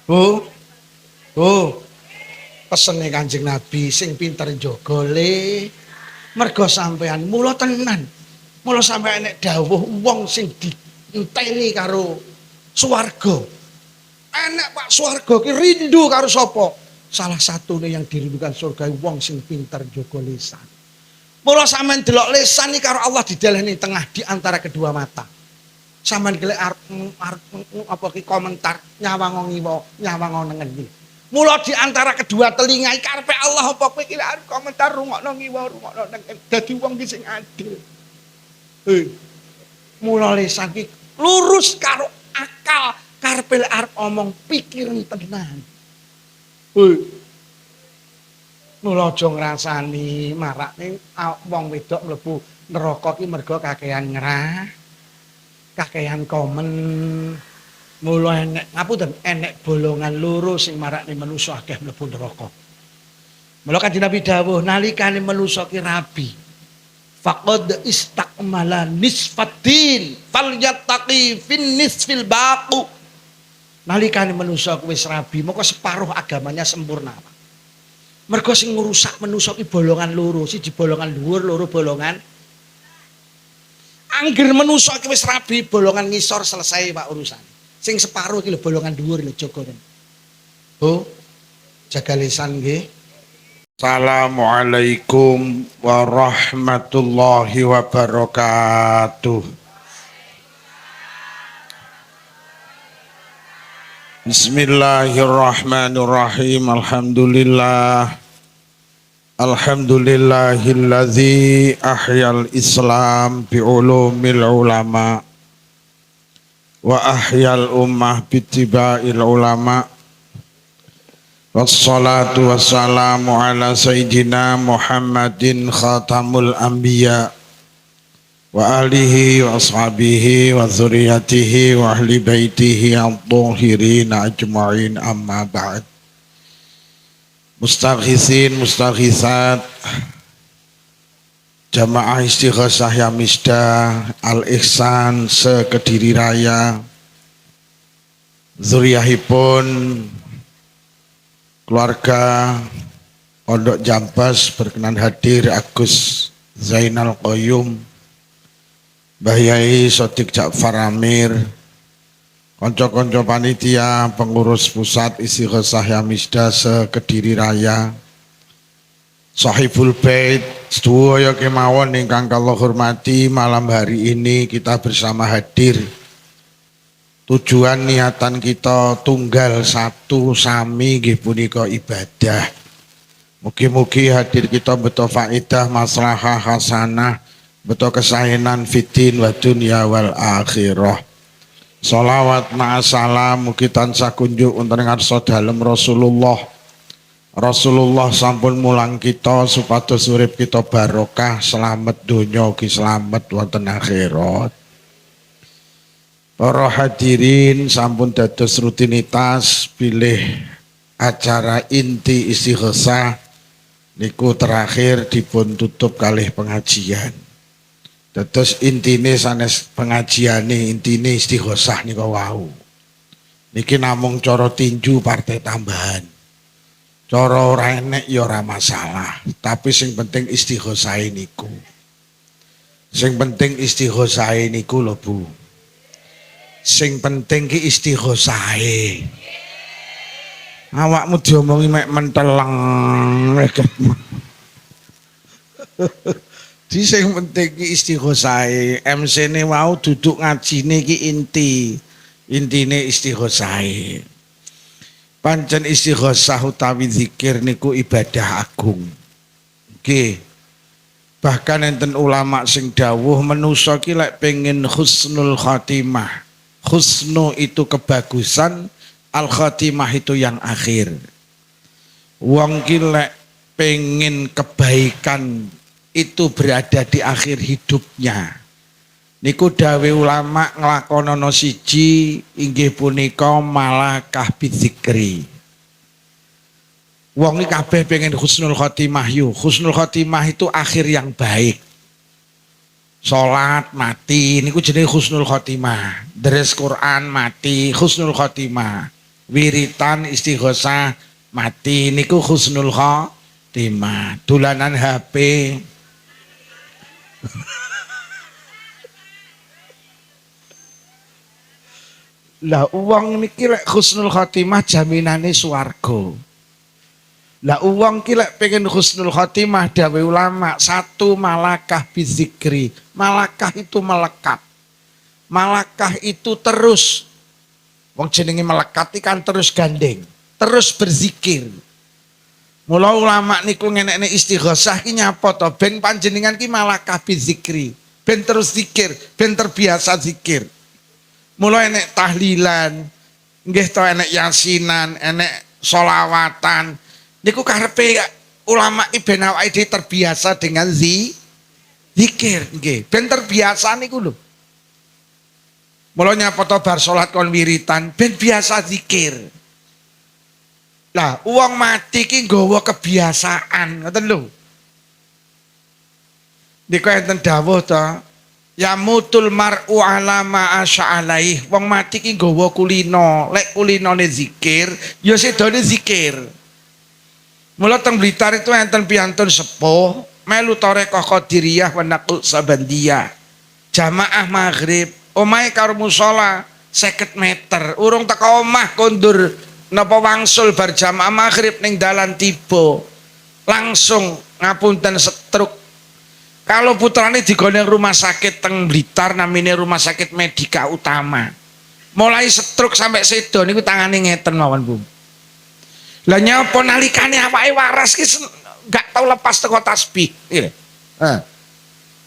Bu, bu, pesene Kanjeng Nabi sing pinter njaga le. Mergo sampean mula tenan. Mula sampean nek dawuh wong sing dienteni karo swarga. Enek Pak swarga ki rindu karo sapa? Salah satune yang dirindukan surga wong sing pinter njaga lisan. Mula sampean delok lisan iki karo Allah didelehni tengah di antara kedua mata. Sampeyan gelek arep apa ki komentar nyawang ngiwa nyawang nengen iki. Mula di antara kedua telinga iki karepe Allah apa kowe iki arep komentar rungokno ngiwa rungokno nengen. Dadi wong ki sing adil. Mula lisan ki lurus karo akal karepe arep omong pikiran tenan. Mula aja ngrasani marakne wong wedok mlebu neraka ki mergo kakehan ngrah. Kakehan komen. Mula enek ngapunten enek bolongan loro sing marakne manusa akeh mlebu neraka. Mula Kanjeng Nabi dawuh nalikane manusa ki rabi faqad istakmala nisfatin falyattaqi fin nisfil baqu. Nalikane manusa wis rabi moko separuh agamanya sempurna. Mergo sing ngrusak manusa ki bolongan loro, siji bolongan dhuwur, loro bolongan. Angger manusa iki wis rabi bolongan ngisor selesai Pak urusan. Sing separuh iki lho bolongan dhuwur lho jaga. Bu, jaga lisan nggih. Assalamualaikum warahmatullahi wabarakatuh. Bismillahirrahmanirrahim. Alhamdulillahilladzi ahyal Islam bi'ulumil ulama wa ahyal ummah bitiba'il ulama wassalatu wassalamu ala sayyidina Muhammadin khatamul anbiya wa alihi wa ashabihi wa dzurriyyatihi wa ahli baitihi adh-dhahirin ajma'in amma ba'd. Mustaghisin, mustaghisat, jamaah istighosah Yamisda, Al-Ihsan se-Kediri Raya, zuriyahipun, keluarga Pondok Jampas berkenan hadir Agus Zainal Qayyum, Mbah Yai Sodik Ja'far Amir, konco-konco panitia pengurus pusat Istighosah Yamisda se-Kediri Raya, Sahibul Bait sedaya kemawon ingkang kula hormati, malam hari ini kita bersama hadir. Tujuan niatan kita tunggal satu sami nggih punika ibadah. Mugi-mugi hadir kita beto faedah maslahah hasanah, beto kesaenan fitin wa dunya wal akhirah. Sholawat ma'asalam mugi tansah kunjuk wonten ngarsa dalem Rasulullah. Rasulullah sampun mulang kita supados urip kita barokah, selamat donya ugi selamat wonten akhirat. Para hadirin sampun dados rutinitas pilih acara inti istighosah niku terakhir dipun tutup kalih pengajian. Dados intine sanes pengajiane intine istighosah nika wau. Niki namung cara tinju partai tambahan. Cara ora enek ya ora masalah, tapi sing penting istighosah niku. Sing penting istighosah niku lho Bu. Sing penting ki istighosah. Awakmu diomongi mek menteleng. Di sing penting ki istighosah. MC-ne wau duduk ngajine ki intine istighosah. Pancen istighosah utawi zikir niku ibadah agung. Nggih. Bahkan enten ulama sing dawuh manusa ki lek pengen husnul khatimah. Husnu itu kebagusan, al khatimah itu yang akhir. Wong ki lek pengen kebaikan itu berada di akhir hidupnya. Niku dawe ulama nglakonono siji inggih punika malakah bizikri. Wong iki kabeh pengen husnul khotimah yu. Husnul khotimah itu akhir yang baik. Salat mati niku jenenge husnul khotimah. Deres Quran mati husnul khotimah. wiritan istighosah mati niku husnul khotimah. Dolanan HP lah uang niki lek husnul khotimah jaminane swarga. Lah uang ki lek pengen husnul khotimah dawe ulama satu malakah bizikri. Malakah itu melekat. Malakah itu terus. Wong jenenge melekat kan terus gandeng, terus berzikir. Mula ulama niku ngenekne istighosah ki nyapa to ben panjenengan ki malakah bizikri. Ben terus zikir, ben terbiasa zikir. Mula enek tahlilan, nggih to enek yasinan, enek solawatan. Niku karepe ulama ki ben awake dhewe terbiasa dengan zikir nggih. Ben terbiasa niku lho. Mula nyapa to bar salat kon wiritan ben biasa zikir. Lah wong mati ki nggawa kebiasaan, ngoten lho. Niku enten dawuh to, ya mutul mar'u ala ma asya'alaih. Wong mati ki nggawa kulino, lek kulinone zikir, ya sedone zikir. Mula teng Blitar itu enten piantun sepuh, melu tarekah Qadiriyah wa naqul sabandiyah. Jamaah maghrib, omahe karo musala 50 meter, urung teko omah kondur napa wangsul bar jamaah maghrib ning dalan tiba. Langsung ngapunten stroke. Kalau putrane digone rumah sakit teng Blitar namine Rumah Sakit Medika Utama. Mulai stroke sampai sedo niku tangane ngeten mawon, Bu. Lah nyapa nalikane awake waras ki gak tau lepas teko tasbih.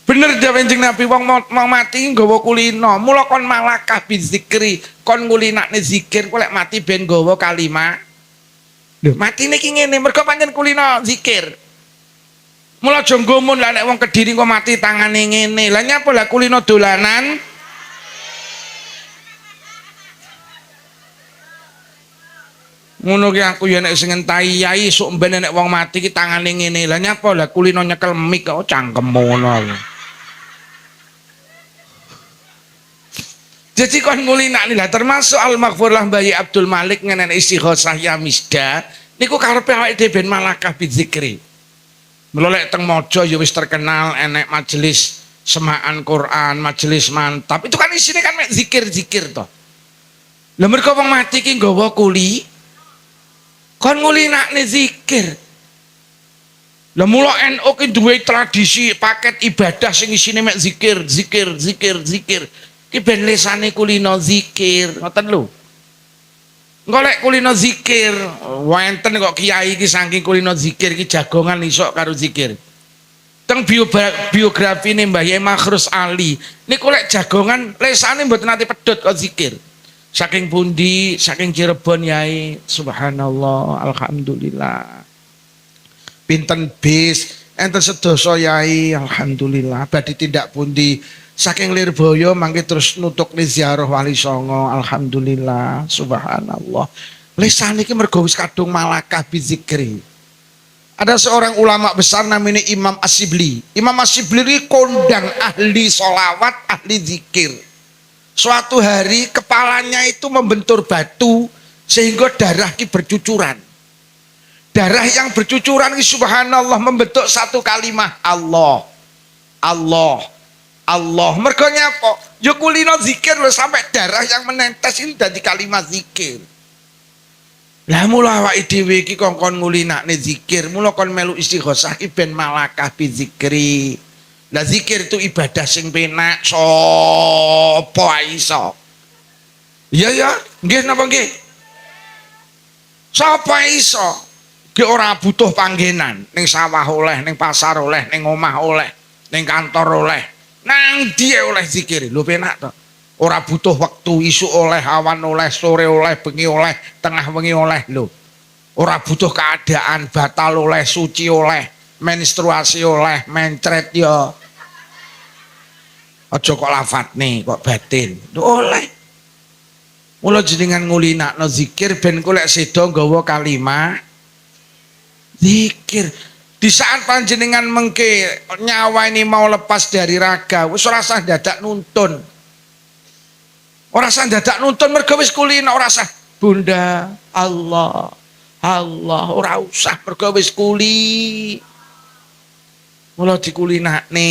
Bener dawuh Kanjeng Nabi wong mau mati nggawa kulino. Mula kon malakah bizikri, kon ngulinakne zikir kok lek mati ben nggawa kalimat. Lho, matine ki ngene mergo pancen kulino zikir. Mula aja nggumun lah nek wong Kediri kok mati tangane ngene. Lah nyapa lah kulino dolanan? Ngono ki aku ya nek sing ngentahi yai sok ben nek wong mati ki tangane ngene. Lah nyapa lah kulino nyekel mik kok cangkem ngono. Jadi kon ngulinakne lah termasuk Al-Maghfur lah Bayi Abdul Malik ngenen istighosah ya misda niku karepe awake dhewe ben malakah bizikri. Mula lek teng Mojo ya wis terkenal enek majelis semaan Quran, majelis mantap. Itu kan isine kan mek zikir-zikir to. Lah mergo wong mati ki nggawa kuli kon ngulinakne zikir. Lah mula NU ki duwe tradisi paket ibadah sing isine mek zikir, zikir, zikir, zikir. Ki ben lesane kulino zikir, ngoten lho. Golek kulino zikir, wenten kok kiai ki saking kulino zikir ki jagongan isok karo zikir. Teng biografi nih Mbah Yai Makhrus Ali, niku lek jagongan lesane mboten nate pedhot kok zikir. Saking pundi, saking Cirebon Yai, subhanallah, alhamdulillah. Pinten bis, enten sedasa Yai, alhamdulillah. Badhe tindak pundi. Saking Lirboyo mangke terus nutuk ziarah Wali Songo, alhamdulillah, subhanallah. Lesane iki mergo wis kadung malakah bizikri. Ada seorang ulama besar namanya Imam Asyibli. Imam Asyibli ini kondang ahli sholawat, ahli zikir. Suatu hari kepalanya itu membentur batu sehingga darah ki bercucuran. Darah yang bercucuran ki subhanallah membentuk satu kalimat Allah. Allah. Allah, mergo nyapa? Ya kulino zikir lho sampai darah yang menetes ini dadi kalimat zikir. Lah mula awake dhewe iki kongkon ngulinakne zikir, mula kon melu istighosah ki ben malakah bizikri. Lah zikir itu ibadah sing penak sapa iso. Iya ya, nggih napa nggih? Sapa iso? Ki ora butuh panggenan, ning sawah oleh, ning pasar oleh, ning omah oleh, ning kantor oleh. Nang dia oleh zikir, lho penak to. Ora butuh waktu, isu oleh, awan oleh, sore oleh, bengi oleh, tengah bengi oleh lho. Ora butuh keadaan, batal oleh, suci oleh, menstruasi oleh, mencret ya. Aja kok lafadne, kok batin. Lho oleh. Mula jenengan ngulinakno zikir ben golek sedo nggawa kalimat zikir. Di saat panjenengan mengke nyawa ini mau lepas dari raga, wis ora usah dadak nuntun. Ora usah dadak nuntun mergo wis kulino, ora usah Bunda, Allah, Allah, ora usah mergo wis kuli. Mula dikulinakne,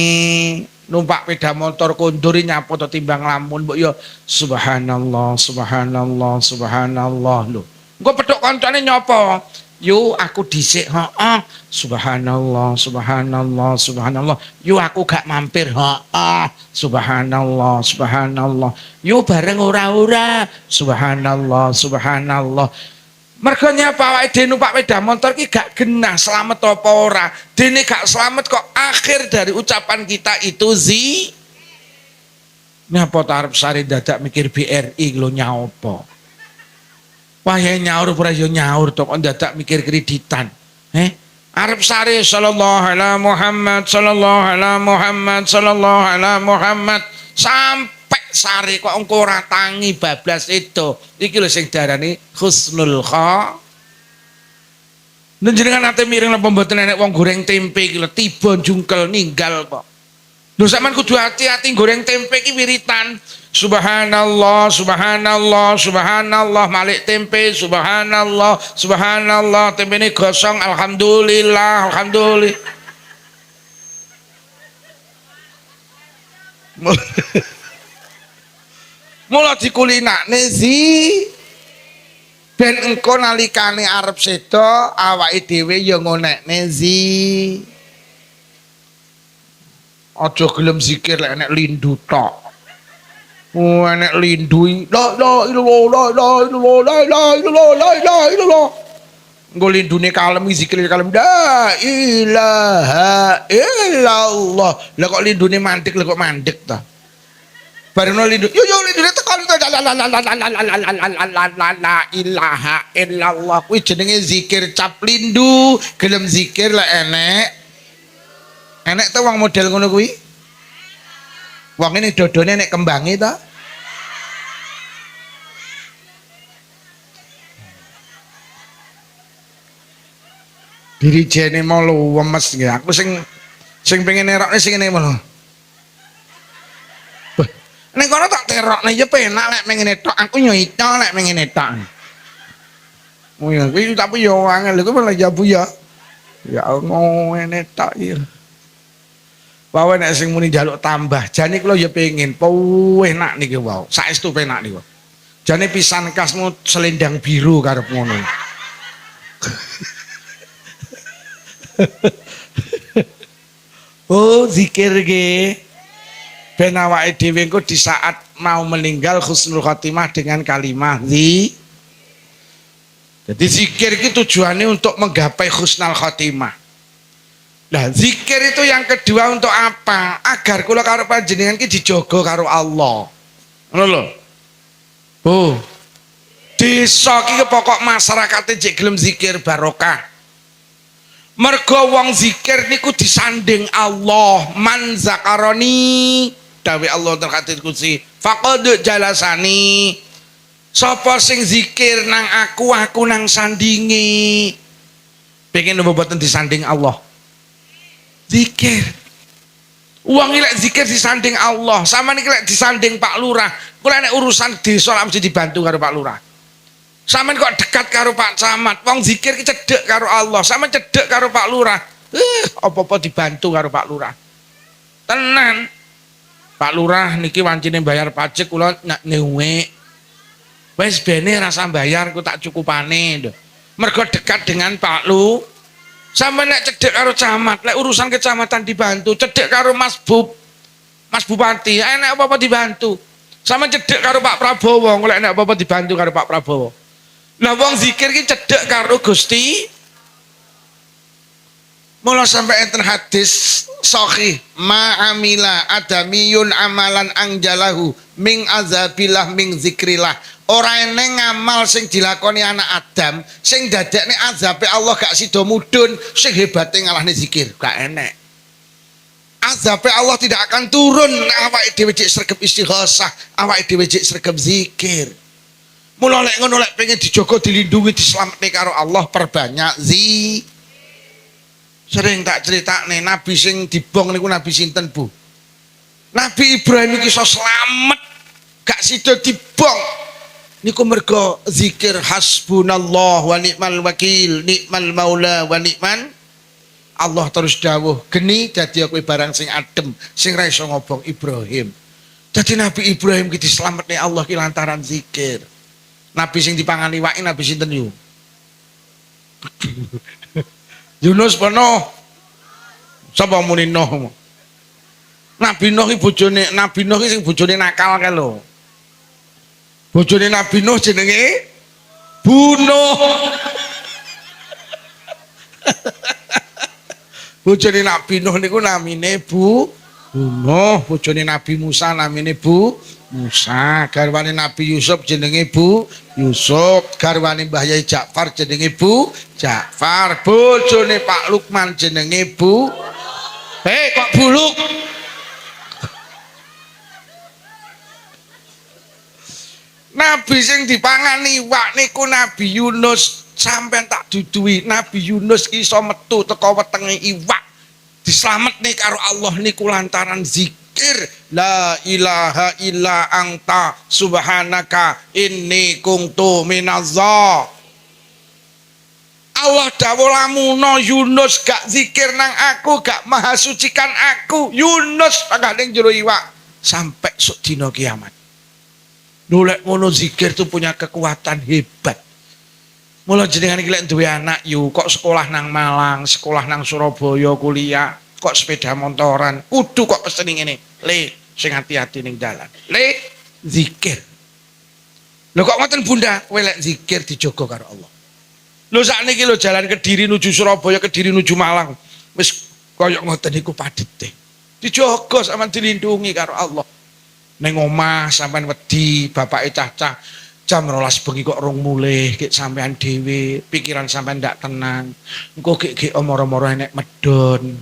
numpak sepeda motor konduri nyapo to timbang lamun mbok yo subhanallah, subhanallah, subhanallah lho. Engko petuk kancane nyopo? Yo aku dhisik, heeh. Subhanallah, subhanallah, subhanallah. Yo aku gak mampir, heeh. Subhanallah, subhanallah. Yo bareng ora-ora. Subhanallah, subhanallah. Mergo nyapa awake dhewe numpak sepeda motor ki gak genah selamat apa ora. Dene gak selamat kok akhir dari ucapan kita itu Nyapa ta arep sare dadak mikir BRI lho nyaopo. Wah ya nyaur ora yo nyaur to kok dadak mikir kreditan. Arep sare sallallahu alaihi Muhammad sallallahu alaihi Muhammad sallallahu alaihi Muhammad sampai sare kok engko ora tangi bablas itu. Iki lho sing darani husnul kha. Njenengan ate miring napa mboten enek wong goreng tempe iki lho tiba jungkel ninggal kok. Lho sampean kudu hati-hati goreng tempe iki wiritan. Subhanallah, subhanallah, subhanallah, malik tempe, subhanallah, subhanallah, tempe ini gosong, alhamdulillah, alhamdulillah. Mula dikulinakne ben engko nalikane arep sedo awake dhewe ya ngonekne aja gelem zikir lek enek lindu tok. Enek lindu la ilallah la ilallah la ilallah la ilallah. Engko lindune kalem zikir kalem la ilaha illallah. Lah kok lindune mandek lho kok mandek ta. Bareng lindu yo lindune tekan la ilaha illallah kuwi jenenge zikir cap lindu. Gelem zikir lek enek ta wong model ngono kuwi. Wong ini dodone nek kembange ta. Dirijene mau lemes nggih. Aku sing pengen nerokne sing ngene ngono. Nek kono tak terokne ya penak lek mengene tok. Aku yo itu lek mengene tok. Oh ya kuwi tapi yo angel kuwi malah ya Bu ya. Ya ngene tok ya. Wae nek sing muni njaluk tambah, jane kula ya pengin enak niki wae. Saestu penak niku. Jane pisan kasmu selendang biru karep ngono. Oh, zikir ge. Ben awake dhewe engko di saat mau meninggal husnul khotimah dengan kalimat Jadi zikir itu tujuannya untuk menggapai husnul khotimah. Nah, zikir itu yang kedua untuk apa? Agar kula karo panjenengan ki dijogo karo Allah. Ngono lho. Bu. Desa ki pokok masyarakat jek gelem zikir barokah. Mergo wong zikir niku disanding Allah. Man zakaroni dawe Allah terkait kursi. Faqad jalasani. Sapa sing zikir nang aku nang sandingi. Pengen mboten disanding Allah. Zikir. Uang lek zikir disanding Allah, sama niki lek disanding Pak Lurah. Kula nek urusan desa lak mesti dibantu karo Pak Lurah. Sampeyan kok dekat karo Pak Camat, wong zikir ki cedhek karo Allah, sampeyan cedhek karo Pak Lurah. Apa-apa dibantu karo Pak Lurah. Tenan. Pak Lurah niki wancine bayar pajak kula ngewe. Wis bene rasa bayar ku tak cukupane lho. Mergo dekat dengan Pak Lu. Sampai nek cedek karo camat, lek urusan kecamatan dibantu, cedek karo Mas Bupati, enak apa-apa dibantu. Sama cedek karo Pak Prabowo, lek enak apa-apa dibantu karo Pak Prabowo. Lah wong zikir ki cedek karo Gusti. Mula sampai enten hadis sahih, ma amila adamiyun amalan angjalahu ming azabillah ming zikrillah. Ora eneng ngamal sing dilakoni anak Adam sing dadekne azabe Allah gak sida mudhun, sing hebate ngalahne zikir, gak enek. Azabe Allah tidak akan turun nek awake dhewe cek sregep istighosah, awake dhewe cek sregep zikir. Mula lek ngono lek pengen dijogo dilindungi diselametne karo Allah perbanyak Sering tak critakne nabi sing dibong niku nabi sinten Bu? Nabi Ibrahim iki iso slamet gak sida dibong. Niku mergo zikir hasbunallah wa ni'mal wakil, nikmal maula wa ni'man Allah terus dawuh, geni dadi aku barang sing adem, sing ra iso ngobong Ibrahim. Dadi Nabi Ibrahim ki dislametne Allah ki lantaran zikir. Nabi sing dipangani wae nabi sinten yu? Yunus penuh. Sapa muni Nuh? Nabi Nuh ki bojone, Nabi Nuh ki sing bojone nakal kae lho. Bojone Nabi Nuh jenenge Bunuh. Bojone Nabi Nuh niku namine Bunuh, bojone Nabi Musa namine Musa, garwane Nabi Yusuf jenenge Yusuf, garwane Mbah Yai Ja'far jenenge Ja'far, bojone Pak Lukman jenenge kok buluk? Nabi sing dipangani iwak niku Nabi Yunus. Sampeyan tak duduhi Nabi Yunus iso metu teko wetenge iwak dislametne karo Allah niku lantaran zikir la ilaha illa anta subhanaka inni kuntu minazza. Allah dawuh lamuno Yunus gak zikir nang aku, gak maha sucikan aku, Yunus tanggal ning jero iwak sampai sok dina kiamat. Nolek ngono zikir tuh punya kekuatan hebat. Mula jenengan iki lek duwe anak yu kok sekolah nang Malang, sekolah nang Surabaya, kuliah, kok sepeda motoran, kudu kok pesen ngene. Le, sing hati-hati ning dalan. Le, zikir. Lho kok ngoten Bunda? Kowe lek zikir dijogo karo Allah. Lho sakniki lho jalan Kediri nuju Surabaya, Kediri nuju Malang. Wis koyo ngoten niku padete. Dijogo sampean dilindungi karo Allah. Ning omah sampean wedi, bapake cacah jam 12 bengi kok rong mulih, gek sampean dhewe, pikiran sampean ndak tenang. Engko gek omoro-moro enek medon.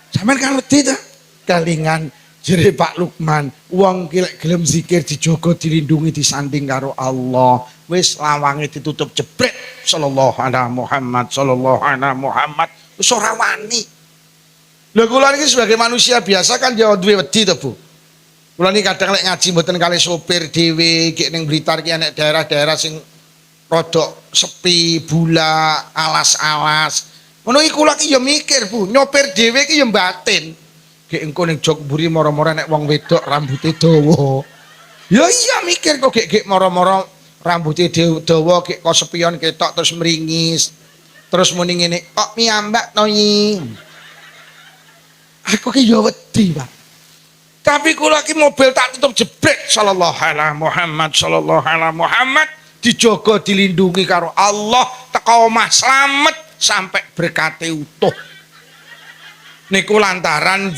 Sampean kan wedi ta? Kalingan jere Pak Lukman, wong ki lek gelem zikir dijogo, dilindungi, disanding karo Allah. Wis lawange ditutup jebret. Sallallahu alaihi Muhammad, sallallahu alaihi Muhammad. Wis ora wani. Lha kula niki sebagai manusia biasa kan ya duwe wedi to, Bu. Kula niki kadang lek ngaji mboten kali sopir dhewe, gek ning Blitar ki enek daerah-daerah sing rodok sepi, bulak, alas-alas. Ngono iki kula ki ya mikir, Bu, nyopir dhewe ki ya batin. Gek engko ning jog mburi moro-moro nek wong wedok rambuté dawa. Ya iya mikir kok gek moro-moro rambuté dawa gek kosepion ketok terus meringis. Terus muni ngene, kok miyambak to iki. Aku ki ya wedi, Pak. Tapi kula ki mobil tak tutup jebret sallallahu alaihi Muhammad sallallahu alaihi Muhammad dijogo dilindungi karo Allah teko omah slamet sampai berkate utuh. Niku lantaran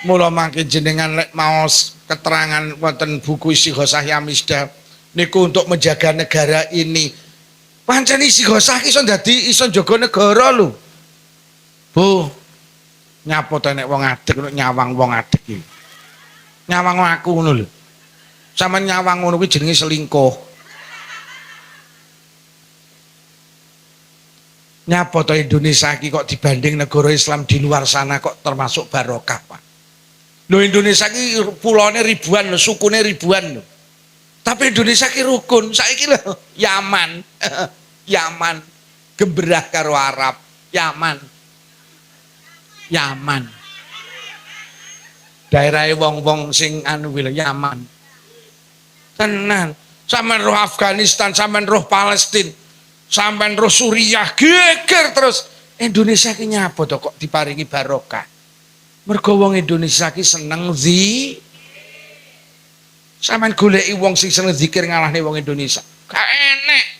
mula mangke jenengan lek maos keterangan wonten buku Istighosah Yamisda niku untuk menjaga negara ini. Pancen istighosah ki iso dadi iso njaga negara lho. Bu, nyapa to nek wong adek nyawang wong adek iki. Nyawang aku ngono lho. Sampeyan nyawang ngono kuwi jenenge selingkuh. Nyapa to Indonesia iki kok dibanding negara Islam di luar sana kok termasuk barokah, Pak. Lho Indonesia iki pulone ribuan lho, sukune ribuan lho. Tapi Indonesia ki rukun. Saiki lho Yaman. Yaman gemberah karo Arab. Yaman. Daerahe wong-wong sing anu kuwi Yaman. Tenan. Sampeyan roh Afghanistan, sampeyan roh Palestina, sampeyan roh Suriah, geger terus. Indonesia ki nyapa to kok diparingi barokah. Mergo wong Indonesia ki seneng sampeyan goleki wong sing seneng zikir ngalahne wong Indonesia. Gak enek.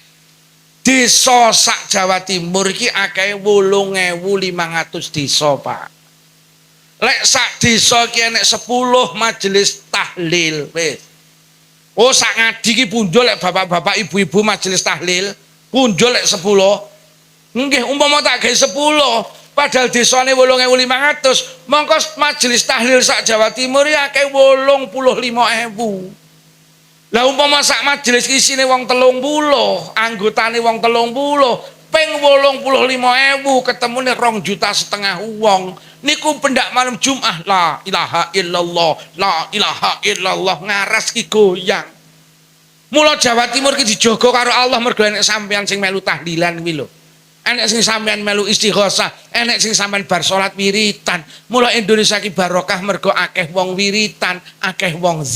Desa sak Jawa Timur iki akeh 8.500 desa, Pak. Lek sak desa ki enek 10 majelis tahlil, wis. Oh sak ngadi ki punjul lek bapak-bapak ibu-ibu majelis tahlil, punjul lek 10. Nggih, umpama tak gawe 10, padahal desane 8.500, mongko majelis tahlil sak Jawa Timur ya akeh 85.000. Lah umpama sak majelis isine wong 30, anggotane wong 30, ping 85.000 ketemune 2,5 juta wong. Niku pendak malam Jumat la ilaha illallah, la ilaha illallah ngaras ki goyang. Mula Jawa Timur ki dijogo karo Allah mergo enek sampean sing melu tahlilan kuwi lho. Enek sing sampean melu istighosah, enek sing sampean bar salat wiritan. Mula Indonesia ki barokah mergo akeh wong wiritan, akeh wong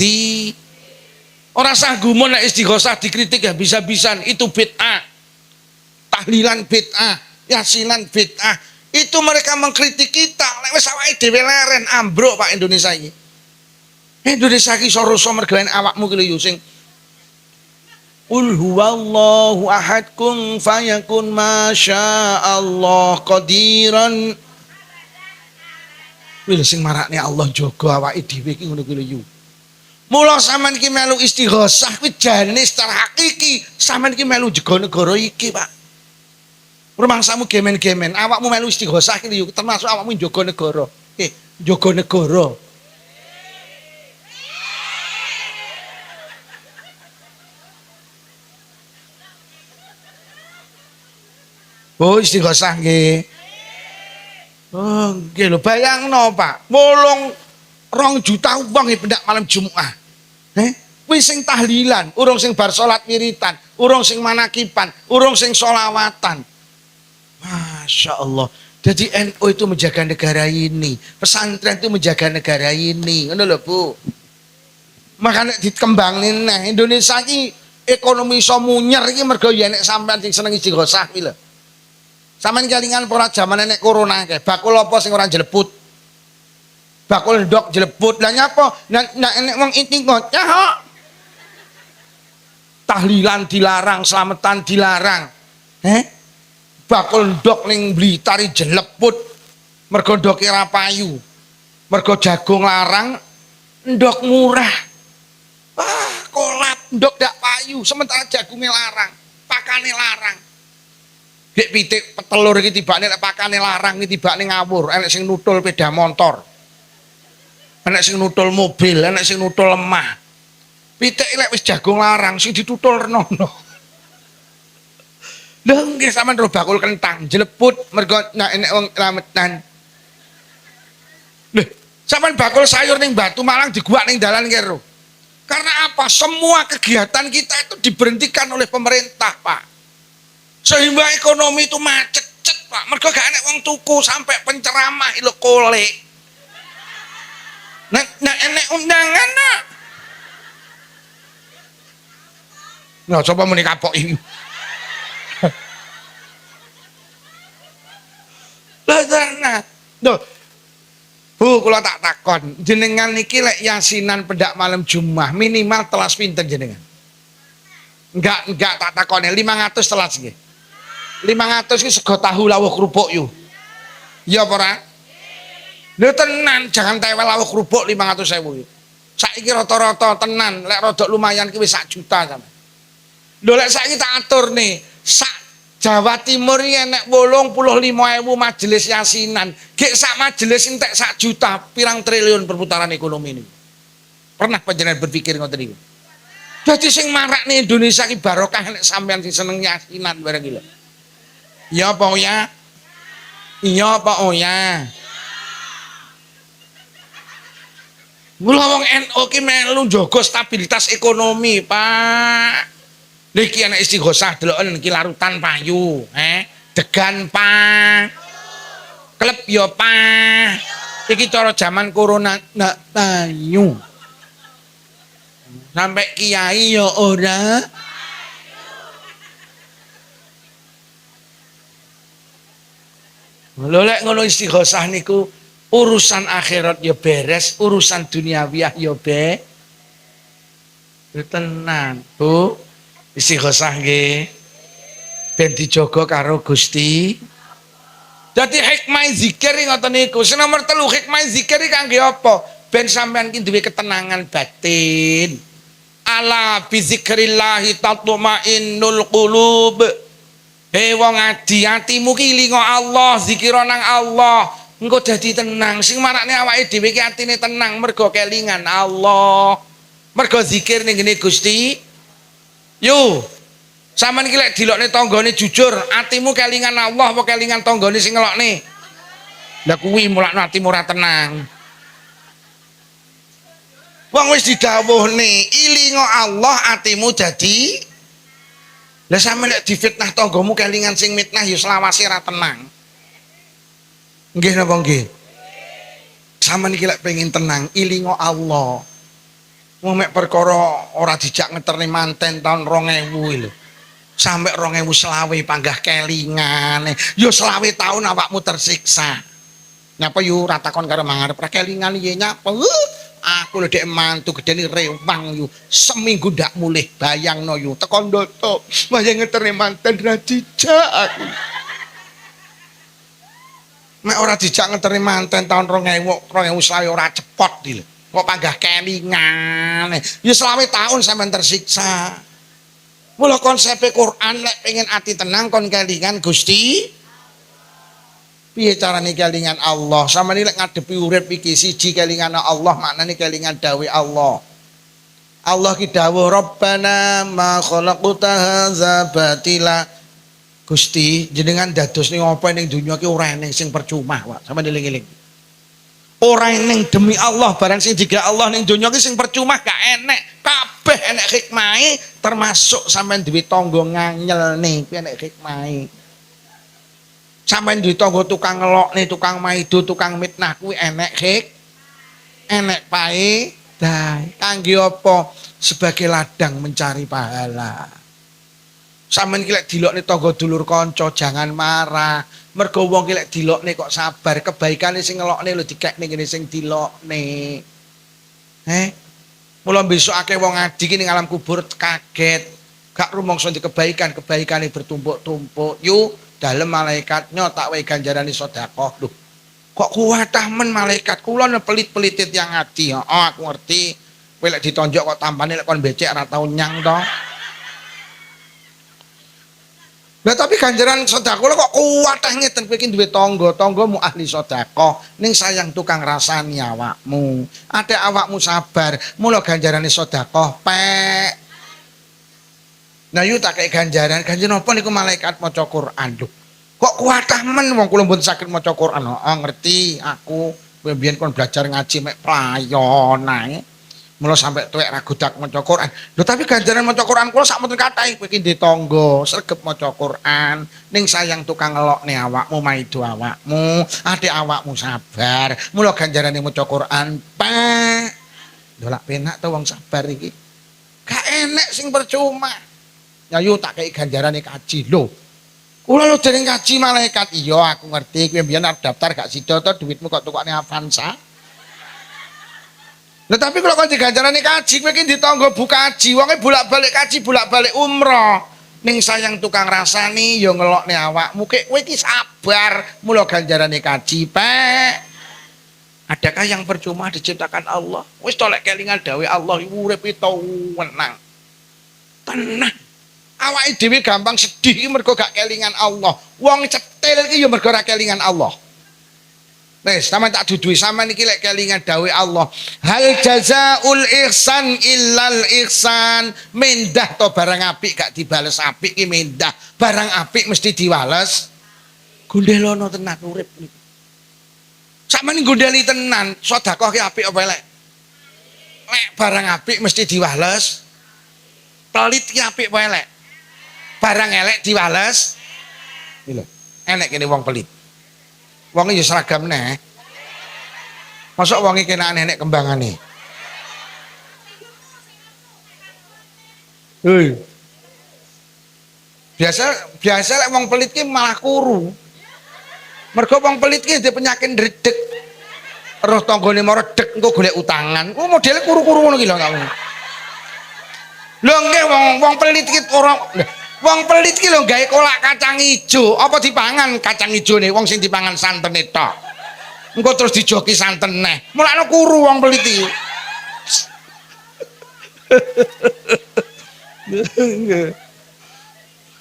Ora sanggumun nek istighosah dikritik ya bisa-bisan itu bid'ah. Tahlilan bid'ah, yasinan bid'ah. Itu mereka mengkritik kita. Lek wis awake dhewe leren ambruk Pak Indonesia iki. Indonesia iki soro-soro mergawe awakmu ki lho sing Qul huwallahu ahad kun fayakun masyaallah qadiran. Kuwi lho sing marakne Allah jaga awake dhewe iki ngono kuwi lho yu. Mula sampean ki melu istighosah kuwi jane secara hakiki sampean ki melu jaga negara iki, Pak. Rumangsamu gemen-gemen, awakmu melu istighosah iki lho termasuk awakmu jaga negara. Jaga negara. Oh, istighosah nggih. Oh, nggih lho bayangno, Pak. Wolong 2 juta wong pendak malam Jumat. Kuwi sing tahlilan, urung sing bar salat wiritan, urung sing manakipan, urung sing sholawatan. Masya Allah. Jadi NU itu menjaga negara ini, pesantren itu menjaga negara ini, ngono lho Bu. Makanya dikembangin nah Indonesia ini ekonomi iso munyer iki mergo ya nek sampean sing seneng istighosah kuwi lho. Sampeyan kelingan ora jaman nek corona kae, bakul apa sing ora jeleput? Bakul ndok jeleput. Lah nyapa? Nek nek wong ngocah kok. Tahlilan dilarang, selamatan dilarang. Bakul ndok ning Blitar jeleput. Mergo ndoke ra payu. Mergo jagung larang, ndok murah. Kolap ndok dak payu, sementara jagungnya larang, pakane larang. Dek pitik petelur iki tibane lek pakane larang iki tibane ngawur, enek sing nutul sepeda motor. Enek sing nutul mobil, enek sing nutul lemah. Pitik lek wis jagung larang sing ditutul renono. Lha nggih sampean ro bakul kentang jeleput mergo enek wong slametan. Lho, sampean bakul sayur ning Batu Malang diguak ning dalan kero. Karena apa? Semua kegiatan kita itu diberhentikan oleh pemerintah, Pak. Sehingga ekonomi itu macet, Pak. Mergo gak enek wong tuku sampai penceramah lho kole. Nah enek undangan nak. Nah, coba muni kapok ini. Lah nah, Bu, kula tak takon, jenengan niki lek yasinan pendak malam Jumat minimal telas pinten jenengan? Enggak tak takone 500 telas nggih. 500 iki sego tahu lawuh kerupuk yu. Ya apa ora? Lho tenan, jangan tewel lawuh kerupuk 500.000. Saiki rata-rata tenan, lek rodok lumayan ki wis 1 juta sampe. Lho lek saiki tak atur nih, sak Jawa Timur ini enek 85.000 majelis yasinan. Gek sak majelis entek 1 juta, pirang triliun perputaran ekonomi ini. Pernah panjenengan berpikir ngoten niku? Dadi sing marak nih Indonesia ki barokah nek sampean sing seneng yasinan bareng iki lho. Iya apa ya? Iya apa ya? Mula wong NU ki melu njaga stabilitas ekonomi, Pak. Niki anak istighosah deloken niki larutan payu, degan pa, klep yo pa, iki cara zaman corona nak payu, sampai kiai yo ora. Lho lek ngono istighosah niku urusan akhirat yo beres, urusan duniawiah yo tenan, Bu. Istighosah nggih ben dijaga karo Gusti. Dadi hikmah zikir ngoten niku. Sing nomor 3 hikmah zikir kangge apa? Ben sampean ki duwe ketenangan batin. Ala bi zikrillah tatmainnul qulub. Wong adi atimu ki elinga Allah, zikira nang Allah. Engko dadi tenang. Sing marakne awake dhewe ki atine tenang mergo kelingan Allah. Mergo zikir ning ngene Gusti. Yo, sampean iki lek dilokne tanggane jujur, atimu kelingan Allah apa kelingan tanggane sing ngelokne? Lah kuwi mulakno atimu ora tenang. Wong wis didhawuhne ilinga Allah atimu dadi. Lah sampe nek difitnah tanggamu kelingan sing mitnah ya selawase ora tenang. Nggih napa nggih? Sampeyan iki lek pengin tenang ilinga Allah. Wong mek perkara ora dijak ngeterne manten tahun 2000 lho. Sampai 2020 panggah kelingan. Yo 20 tahun awakmu tersiksa. Nyapa yo ora takon karo mangarep ra kelingan ye nyapa. Aku lho dek mantu gedene rewang yo. Seminggu ndak mulih bayangno yo teko ndoto. Wayang ngeterne manten ra dijak aku. Mek ora dijak ngeterne manten tahun 2020 ora cepot iki lho. Kok panggah kelingan. Ya 20 tahun sampean tersiksa. Mula konsep Quran lek pengen ati tenang kon kelingan Gusti. Piye carane kelingan Allah? Sampeyan lek ngadepi urip iki siji kelingan Allah, maknane kelingan dawuh Allah. Allah ki dawuh Rabbana ma khalaqta hadza batila. Gusti, jenengan dadosne apa ning donya ki ora eneng sing percuma, Pak. Sampeyan eling-eling. Ora eneng demi Allah barang sing digawe Allah ning donya ki sing percuma gak enek. Kabeh enek hikmahe termasuk sampean duwe tangga nganyelne kuwi enek hikmahe. Sampean duwe tangga tukang ngelokne, tukang maido, tukang mitnah kuwi enek enek paedah. Kangge apa? Sebagai ladang mencari pahala. Sampeyan ki lek dilokne tangga dulur kanca jangan marah. Mergo wong ki lek dilokne kok sabar, kebaikane sing ngelokne lho dikekne ngene sing dilokne. Mula besok akeh wong adi ki ning alam kubur kaget. Gak rumangsa di kebaikane bertumpuk-tumpuk. Yu dalem malaikatnya tak wae ganjarane sedekah. Lho. Kok kuwatah men malaikat kula pelit-pelitit yang adi. Oh aku ngerti. Kowe lek ditonjok kok tampane lek kon becek ora tau nyang to. Lah tapi ganjaran sedekah kok kuwatah ngeten kowe iki duwe tanggamu ahli sedekah ning sayang tukang rasani awakmu. Ate awakmu sabar, mula ganjarane sedekah pek. Nah yu tak kei ganjaran apa niku malaikat maca Quran. Lho. Kok kuwatah men wong kula mboten saged maca Quran. Oh ngerti aku kowe biyen kon belajar ngaji mek playon ae. Mula sampai tuwek ra godak maca Quran. Lho tapi ganjaran maca Quran kula sak mboten kathah kowe iki ndek tangga, sregep maca Quran, ning sayang tukang ngelokne awakmu, maido awakmu, adik awakmu sabar. Mula ganjarane maca Quran, Pak. Lho lak penak to wong sabar iki. Gak enek sing percuma. Ya yo tak kei ganjarane kaji. Lho. Kula lho dereng kaji malaikat. Iya aku ngerti kowe mbiyen arep daftar gak sida to duitmu kok tukokne Avanza. Nah tapi kalau kau diganjarane kaji, kowe iki ditangga bu kaji, wonge bolak-balik kaji, bolak-balik umroh. Ning sayang tukang rasani ya ngelokne awakmu, kowe iki sabar, mula ganjarane kaji, Pak. Adakah yang percuma diciptakan Allah? Wis tolek kelingan dawuh Allah urip itu wenang. Tenang. Awake dhewe gampang sedih iki mergo gak kelingan Allah. Wong cetil iki ya mergo ora kelingan Allah. Wes, sampeyan tak dudui sampeyan iki lek kelingan dawuh Allah. Hal jazaul ihsan illal ihsan. Mendah to barang apik gak dibales apik ki mendah. Barang apik mesti diwales. Gondelono tenan urip niku. Sampeyan gondeli tenan, sedekah ki apik apa elek? Lek barang apik mesti diwales. Pelit ki apik apa elek? Barang elek diwales. Iki lho, enek kene wong pelit. Wonge ya seragam neh. Mosok wonge kenane nek kembangane. Hei. Biasa lek wong pelit ki malah kuru. Mergo wong pelit ki ndek penyakit ndredeg. Roh tanggane meredeg engko golek utangan. Ku modele kuru-kuru ngono ki lho kamu. Lho nggih wong pelit ki ora wong pelit ki lho gawe kolak kacang ijo, apa dipangan kacang ijone wong sing dipangan santene tok. Engko terus dijoki santen neh. Mulane kuru wong pelit iki.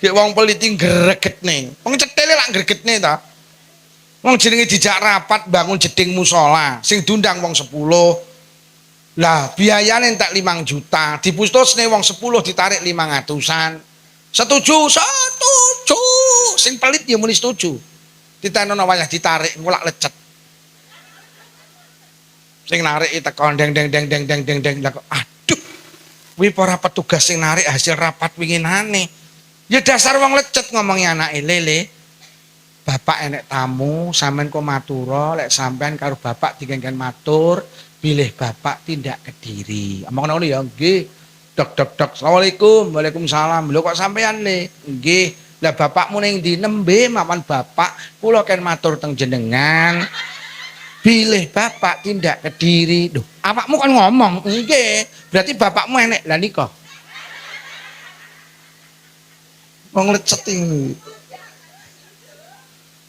Ki wong pelit iki gregetne. Wong cethile lak gregetne ta. Wong jenenge dijak rapat bangun jeding musala, sing diundang wong 10. Lah biayane entek 5 juta, dipustusne wong 10 ditarik 500-an. Setuju. Sing pelit ya muni setuju. Ditenono wayah ditarik engko lak lecet. Sing narik teko deng deng deng deng deng deng deng. Lah kok aduh. Kuwi para petugas sing narik hasil rapat winginane. Ya dasar wong lecet ngomongnya anake lele. Bapak enek tamu, sampean kok matura, lek sampean karo bapak digengken matur, bilih bapak tindak Kediri. Omong ngono ya nggih. Dok dok dok. Assalamualaikum. Waalaikumsalam. Lho kok sampean le? Nggih. Lah bapakmu ning ndi nembe mawan bapak kula ken matur teng jenengan. Bilih bapak tindak Kediri. Duh, awakmu kan ngomong, nggih. Berarti bapakmu enek lah nika. Wong lecet ini.